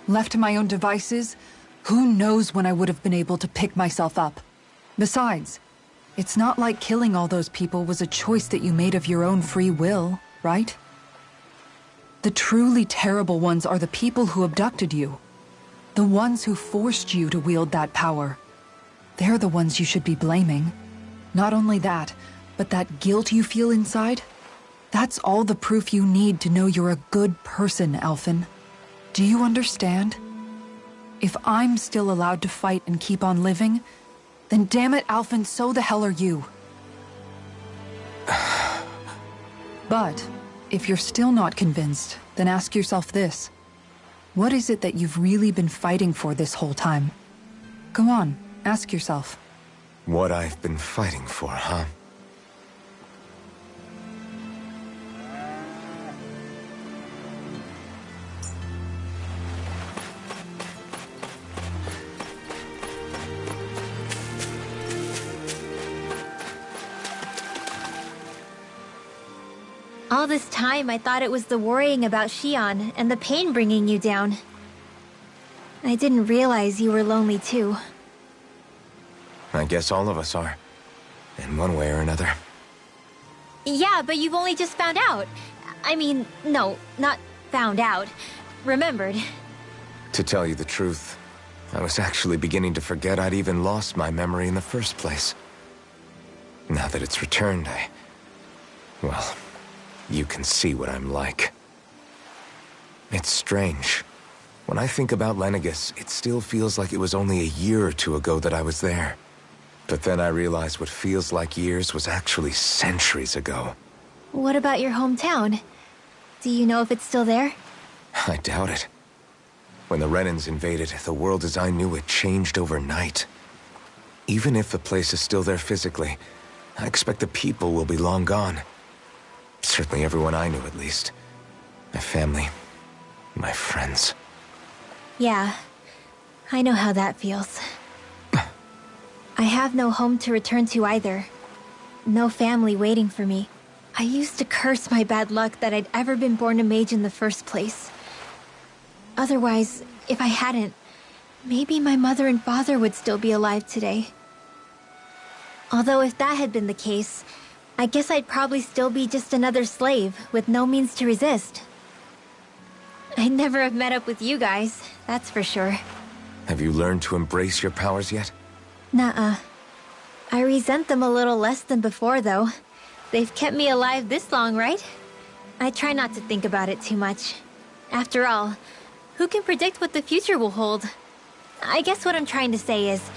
Left to my own devices, who knows when I would have been able to pick myself up. Besides, it's not like killing all those people was a choice that you made of your own free will, right? The truly terrible ones are the people who abducted you. The ones who forced you to wield that power. They're the ones you should be blaming. Not only that, but that guilt you feel inside, that's all the proof you need to know you're a good person, Alphen. Do you understand? If I'm still allowed to fight and keep on living, then damn it, Alphen, so the hell are you. But, if you're still not convinced, then ask yourself this. What is it that you've really been fighting for this whole time? Go on, ask yourself. What I've been fighting for, huh? All this time, I thought it was the worrying about Xion and the pain bringing you down. I didn't realize you were lonely too. I guess all of us are. In one way or another. Yeah, but you've only just found out. I mean, no, not found out. Remembered. To tell you the truth, I was actually beginning to forget I'd even lost my memory in the first place. Now that it's returned, well, you can see what I'm like. It's strange. When I think about Lenegis, it still feels like it was only a year or two ago that I was there. But then I realized what feels like years was actually centuries ago. What about your hometown? Do you know if it's still there? I doubt it. When the Renans invaded, the world as I knew it changed overnight. Even if the place is still there physically, I expect the people will be long gone. Certainly everyone I knew, at least. My family. My friends. Yeah, I know how that feels. I have no home to return to either. No family waiting for me. I used to curse my bad luck that I'd ever been born a mage in the first place. Otherwise, if I hadn't, maybe my mother and father would still be alive today. Although if that had been the case, I guess I'd probably still be just another slave with no means to resist. I'd never have met up with you guys, that's for sure. Have you learned to embrace your powers yet? Nuh-uh. I resent them a little less than before, though. They've kept me alive this long, right? I try not to think about it too much. After all, who can predict what the future will hold? I guess what I'm trying to say is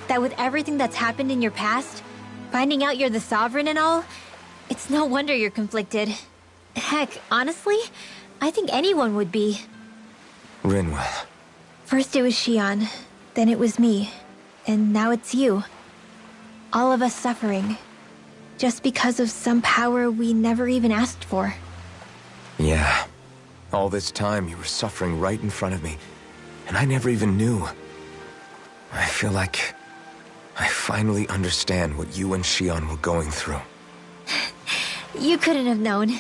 that with everything that's happened in your past, finding out you're the Sovereign and all, it's no wonder you're conflicted. Heck, honestly, I think anyone would be. Rinwell. First it was Xion, then it was me, and now it's you. All of us suffering, just because of some power we never even asked for. Yeah. All this time you were suffering right in front of me, and I never even knew. I feel like I finally understand what you and Xion were going through. You couldn't have known.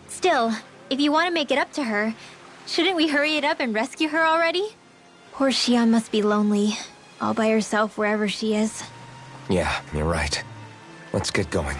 Still, if you want to make it up to her, shouldn't we hurry it up and rescue her already? Poor Xion must be lonely, all by herself wherever she is. Yeah, you're right. Let's get going.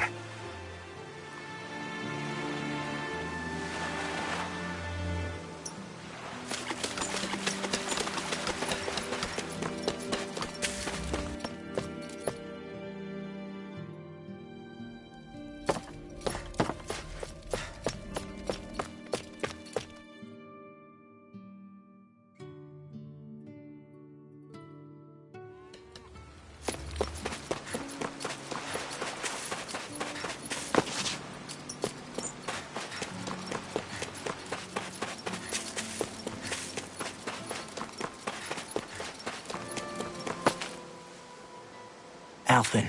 Alphen,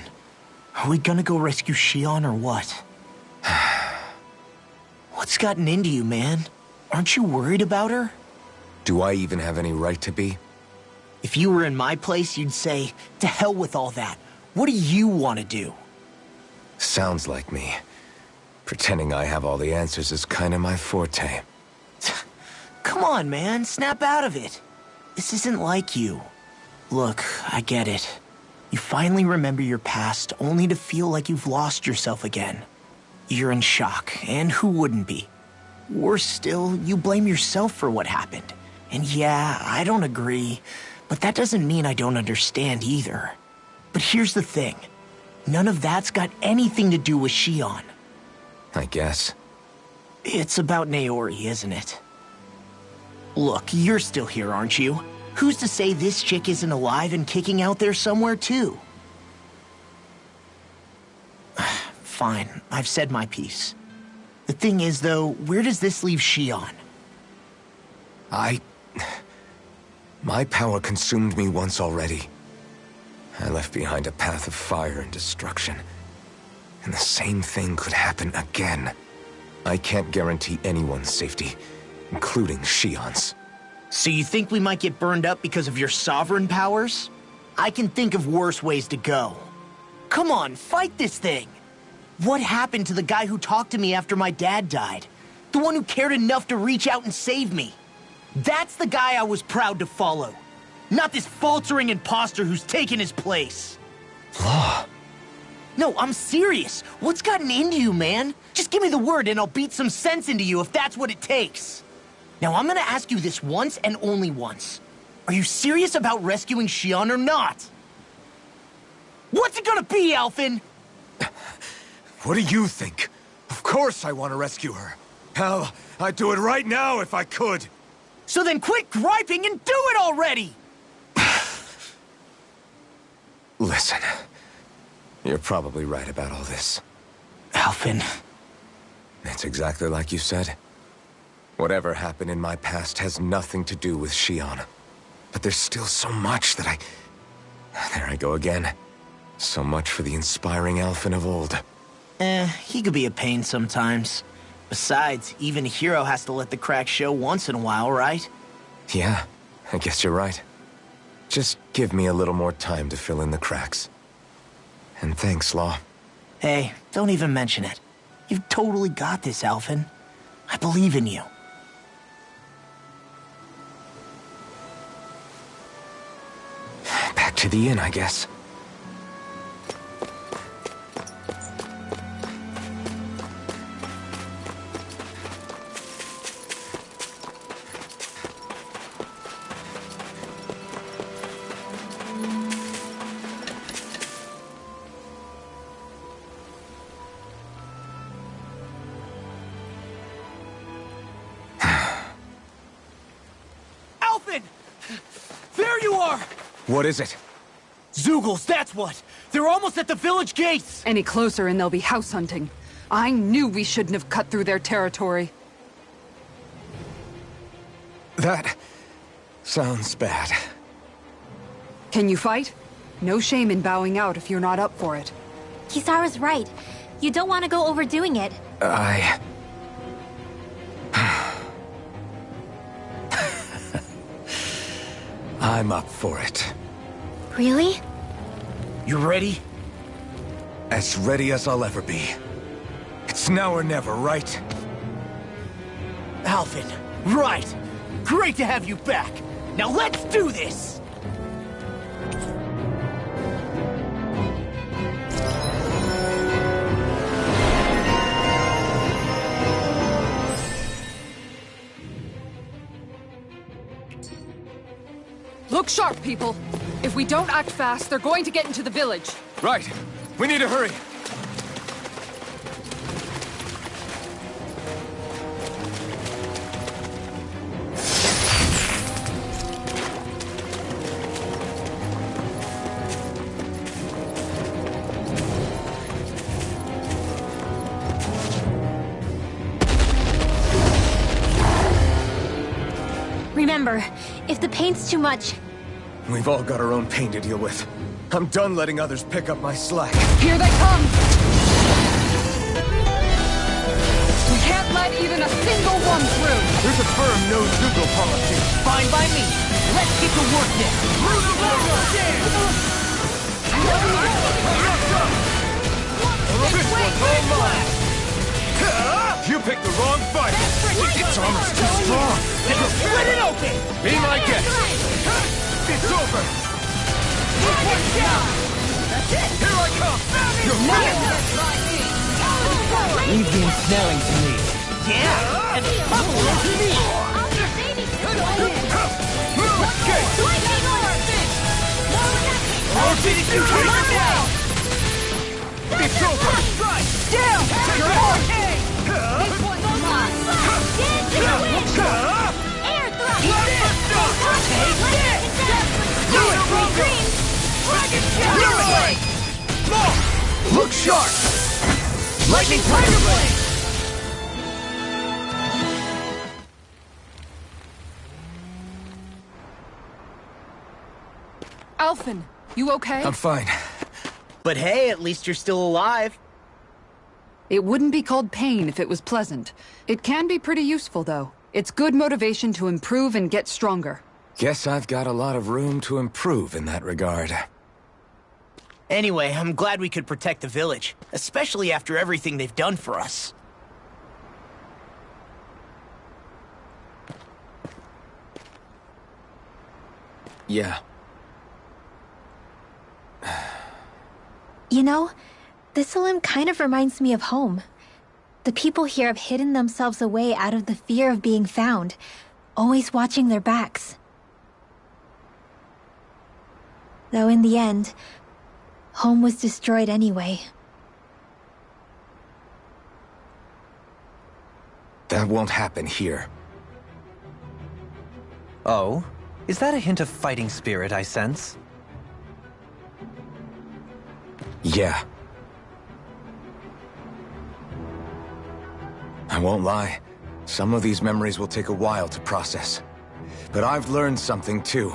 are we gonna go rescue Xion or what? What's gotten into you, man? Aren't you worried about her? Do I even have any right to be? If you were in my place, you'd say, to hell with all that. What do you want to do? Sounds like me. Pretending I have all the answers is kinda my forte. Come on, man, snap out of it. This isn't like you. Look, I get it. You finally remember your past, only to feel like you've lost yourself again. You're in shock, and who wouldn't be? Worse still, you blame yourself for what happened. And yeah, I don't agree, but that doesn't mean I don't understand either. But here's the thing. None of that's got anything to do with Xion. I guess. It's about Naori, isn't it? Look, you're still here, aren't you? Who's to say this chick isn't alive and kicking out there somewhere, too? Fine, I've said my piece. The thing is, though, where does this leave Xion? My power consumed me once already. I left behind a path of fire and destruction. And the same thing could happen again. I can't guarantee anyone's safety, including Xion's. So you think we might get burned up because of your sovereign powers? I can think of worse ways to go. Come on, fight this thing! What happened to the guy who talked to me after my dad died? The one who cared enough to reach out and save me? That's the guy I was proud to follow. Not this faltering imposter who's taken his place. Law. No, I'm serious. What's gotten into you, man? Just give me the word and I'll beat some sense into you if that's what it takes. Now, I'm gonna ask you this once and only once. Are you serious about rescuing Xion or not? What's it gonna be, Alphen? What do you think? Of course I want to rescue her. Hell, I'd do it right now if I could. So then quit griping and do it already! Listen, you're probably right about all this. Alphen. It's exactly like you said. Whatever happened in my past has nothing to do with Xion. But there's still so much that There I go again. So much for the inspiring Alphen of old. He could be a pain sometimes. Besides, even a hero has to let the cracks show once in a while, right? Yeah, I guess you're right. Just give me a little more time to fill in the cracks. And thanks, Law. Hey, don't even mention it. You've totally got this, Alphen. I believe in you. Back to the inn, I guess. There you are! What is it? Zeugles, that's what! They're almost at the village gates! Any closer and they'll be house hunting. I knew we shouldn't have cut through their territory. That sounds bad. Can you fight? No shame in bowing out if you're not up for it. Kisara's right. You don't want to go overdoing it. I'm up for it. Really? You ready? As ready as I'll ever be. It's now or never, right? Alvin, right! Great to have you back! Now let's do this! Look sharp, people. If we don't act fast, they're going to get into the village. Right. We need to hurry. Remember, if the pain's too much... We've all got our own pain to deal with. I'm done letting others pick up my slack. Here they come! We can't let even a single one through! There's a firm no-Zeugle policy. Fine by me. Let's get to work then. This one's all mine. You picked the wrong fight. Its armor's too strong. Then split it open! Be my guest. It's over. Here I come. You're Leave the ensnaring to me. Yeah, and pummel it to me. Rotating you down. It's over. Down. You're on. This one's mine! Get to the wind! Air thrust! Take this! Look sharp! Lightning Tiger Blade! Alphen, you okay? I'm fine. But hey, at least you're still alive. It wouldn't be called pain if it was pleasant. It can be pretty useful, though. It's good motivation to improve and get stronger. Guess I've got a lot of room to improve in that regard. Anyway, I'm glad we could protect the village, especially after everything they've done for us. Yeah. You know, Thistleim kind of reminds me of home. The people here have hidden themselves away out of the fear of being found, always watching their backs. Though in the end, home was destroyed anyway. That won't happen here. Oh? Is that a hint of fighting spirit I sense? Yeah. I won't lie. Some of these memories will take a while to process. But I've learned something too.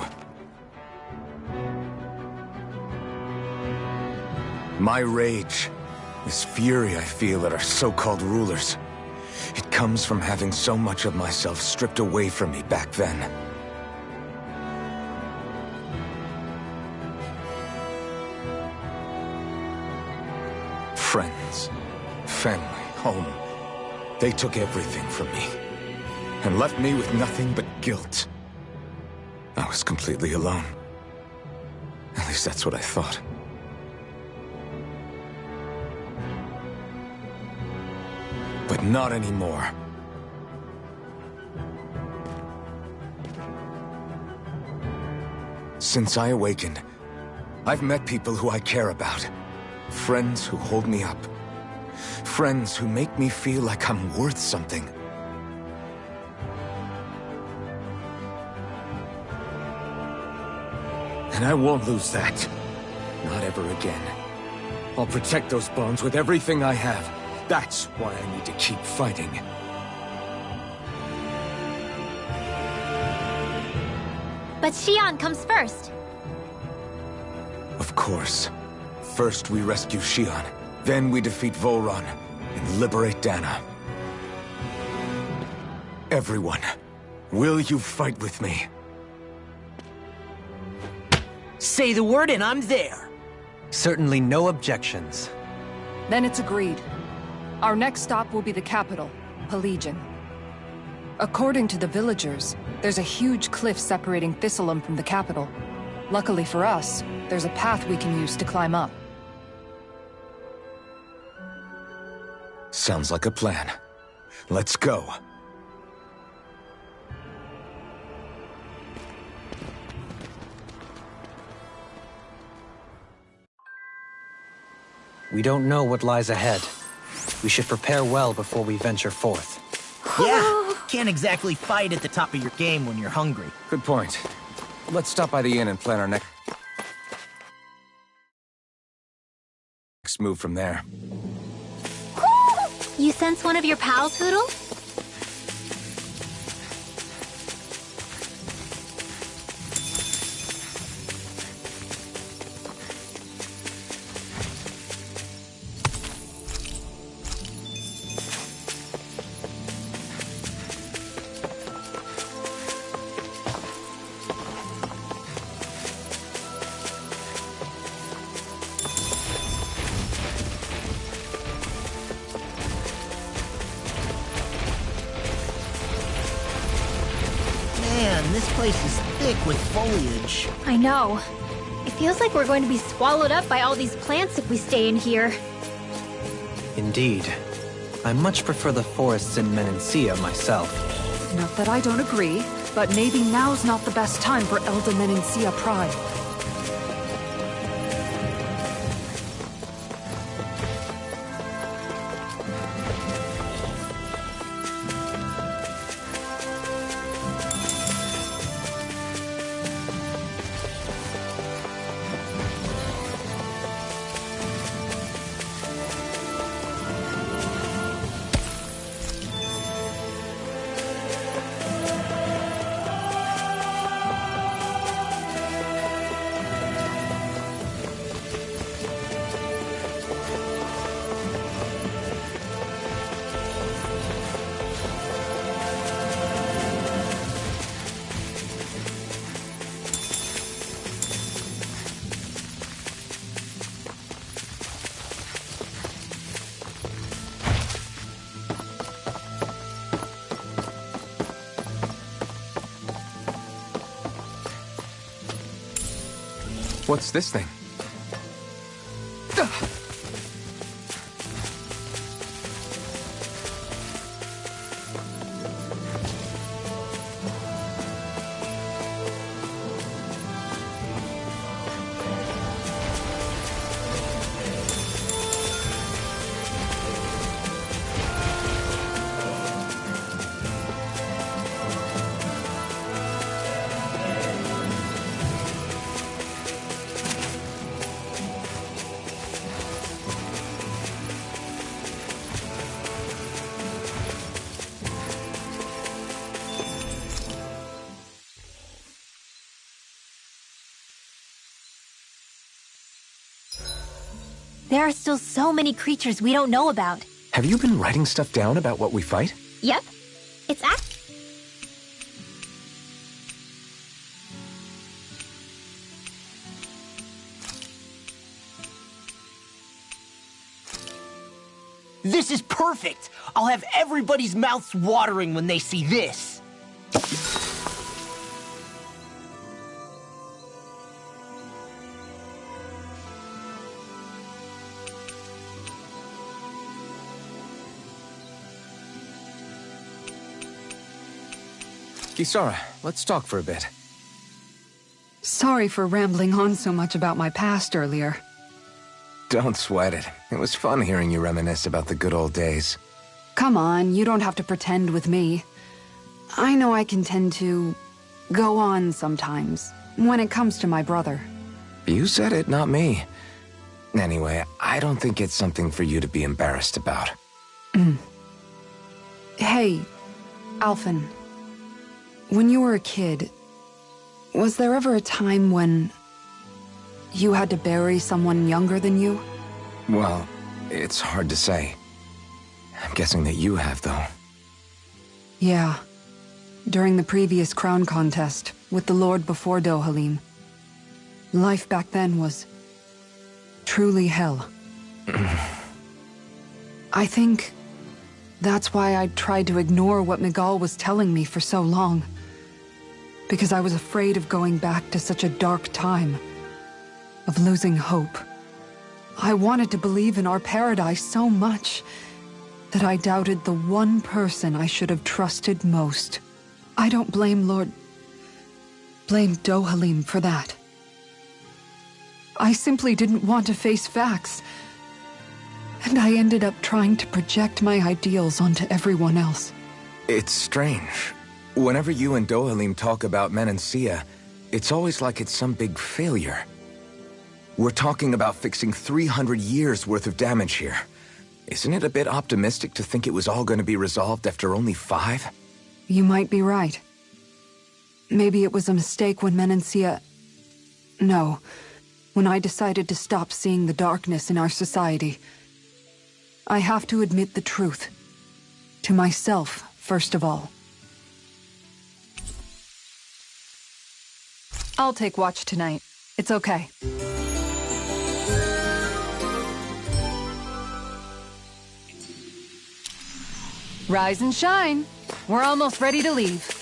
My rage, this fury I feel at our so-called rulers, it comes from having so much of myself stripped away from me back then. Friends, family, home. They took everything from me, and left me with nothing but guilt. I was completely alone. At least that's what I thought. But not anymore. Since I awakened, I've met people who I care about. Friends who hold me up. Friends who make me feel like I'm worth something. And I won't lose that. Not ever again. I'll protect those bones with everything I have. That's why I need to keep fighting. But Xion comes first. Of course. First we rescue Xion, then we defeat Volron, and liberate Dana. Everyone, will you fight with me? Say the word and I'm there. Certainly no objections. Then it's agreed. Our next stop will be the capital, Pelegion. According to the villagers, there's a huge cliff separating Thistleum from the capital. Luckily for us, there's a path we can use to climb up. Sounds like a plan. Let's go. We don't know what lies ahead. We should prepare well before we venture forth. Yeah, can't exactly fight at the top of your game when you're hungry. Good point. Let's stop by the inn and plan our next move from there. You sense one of your pals, Hootle? Man, this place is thick with foliage. I know. It feels like we're going to be swallowed up by all these plants if we stay in here. Indeed. I much prefer the forests in Menancia myself. Not that I don't agree, but maybe now's not the best time for Elda Menancia Pride. What's this thing? There are still so many creatures we don't know about. Have you been writing stuff down about what we fight? Yep. It's This is perfect! I'll have everybody's mouths watering when they see this. Kisara, let's talk for a bit. Sorry for rambling on so much about my past earlier. Don't sweat it. It was fun hearing you reminisce about the good old days. Come on, you don't have to pretend with me. I know I can tend to go on sometimes, when it comes to my brother. You said it, not me. Anyway, I don't think it's something for you to be embarrassed about. Hey, Alphen. When you were a kid, was there ever a time when you had to bury someone younger than you? Well, it's hard to say. I'm guessing that you have, though. Yeah. During the previous crown contest, with the Lord before Dohalim. Life back then was truly hell. I think that's why I tried to ignore what Miguel was telling me for so long. Because I was afraid of going back to such a dark time. Of losing hope. I wanted to believe in our paradise so much that I doubted the one person I should have trusted most. I don't blame blame Dohalim for that. I simply didn't want to face facts. And I ended up trying to project my ideals onto everyone else. It's strange. Whenever you and Dohalim talk about Menancia, it's always like it's some big failure. We're talking about fixing 300 years worth of damage here. Isn't it a bit optimistic to think it was all going to be resolved after only 5? You might be right. Maybe it was a mistake when Menancia... No, when I decided to stop seeing the darkness in our society. I have to admit the truth. To myself, first of all. I'll take watch tonight. It's okay. Rise and shine. We're almost ready to leave.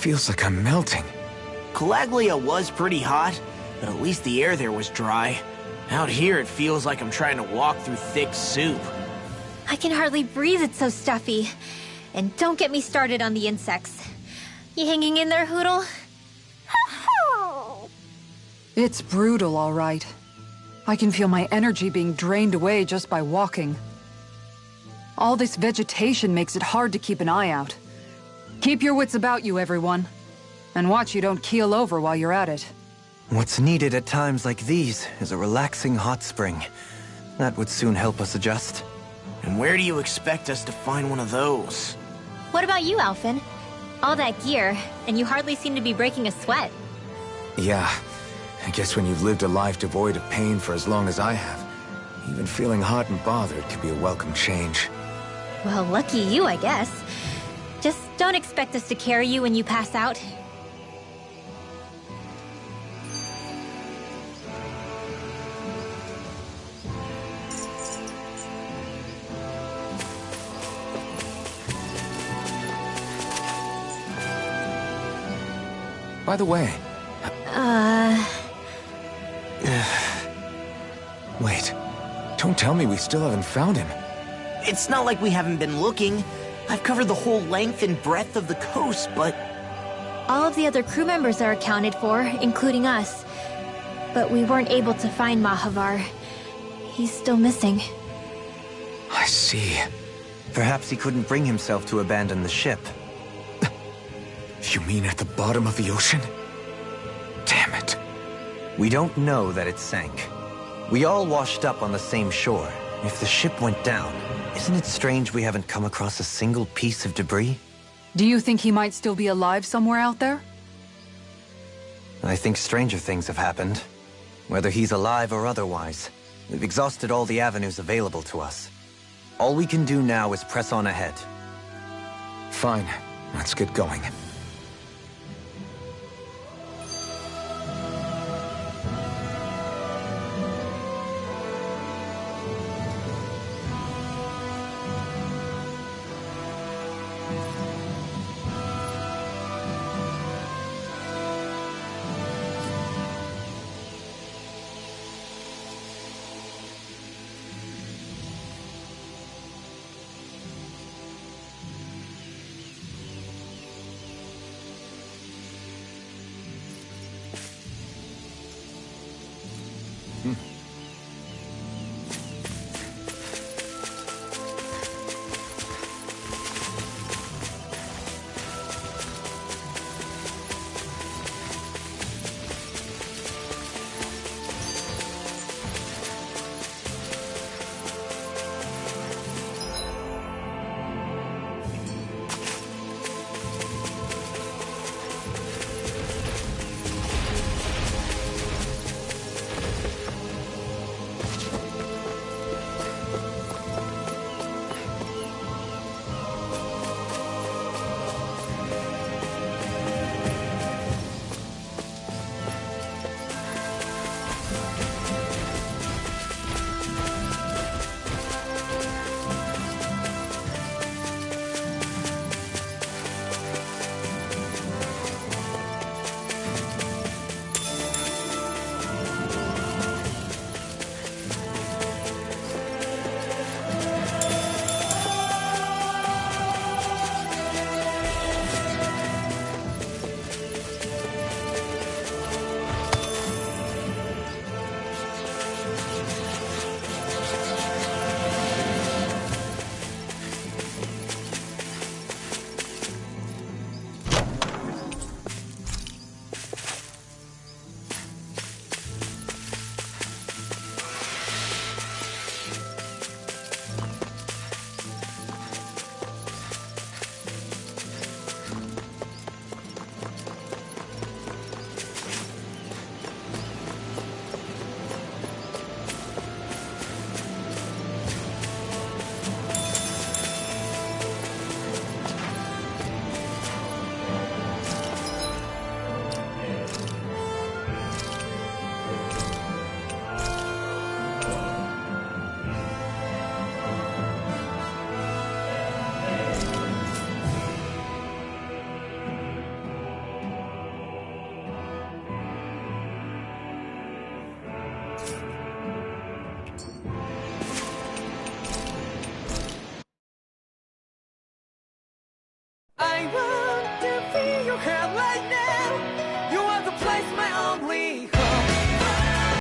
Feels like I'm melting. Calaglia was pretty hot, but at least the air there was dry. Out here, it feels like I'm trying to walk through thick soup. I can hardly breathe, it's so stuffy. And don't get me started on the insects. You hanging in there, Hootle? It's brutal, all right. I can feel my energy being drained away just by walking. All this vegetation makes it hard to keep an eye out. Keep your wits about you, everyone. And watch you don't keel over while you're at it. What's needed at times like these is a relaxing hot spring. That would soon help us adjust. And where do you expect us to find one of those? What about you, Alphen? All that gear, and you hardly seem to be breaking a sweat. Yeah, I guess when you've lived a life devoid of pain for as long as I have, even feeling hot and bothered can be a welcome change. Well, lucky you, I guess. Just don't expect us to carry you when you pass out. By the way... Wait. Don't tell me we still haven't found him. It's not like we haven't been looking. I've covered the whole length and breadth of the coast, but... All of the other crew members are accounted for, including us. But we weren't able to find Mahavar. He's still missing. I see. Perhaps he couldn't bring himself to abandon the ship. You mean at the bottom of the ocean? Damn it. We don't know that it sank. We all washed up on the same shore. If the ship went down, isn't it strange we haven't come across a single piece of debris? Do you think he might still be alive somewhere out there? I think stranger things have happened. Whether he's alive or otherwise, we've exhausted all the avenues available to us. All we can do now is press on ahead. Fine. Let's get going.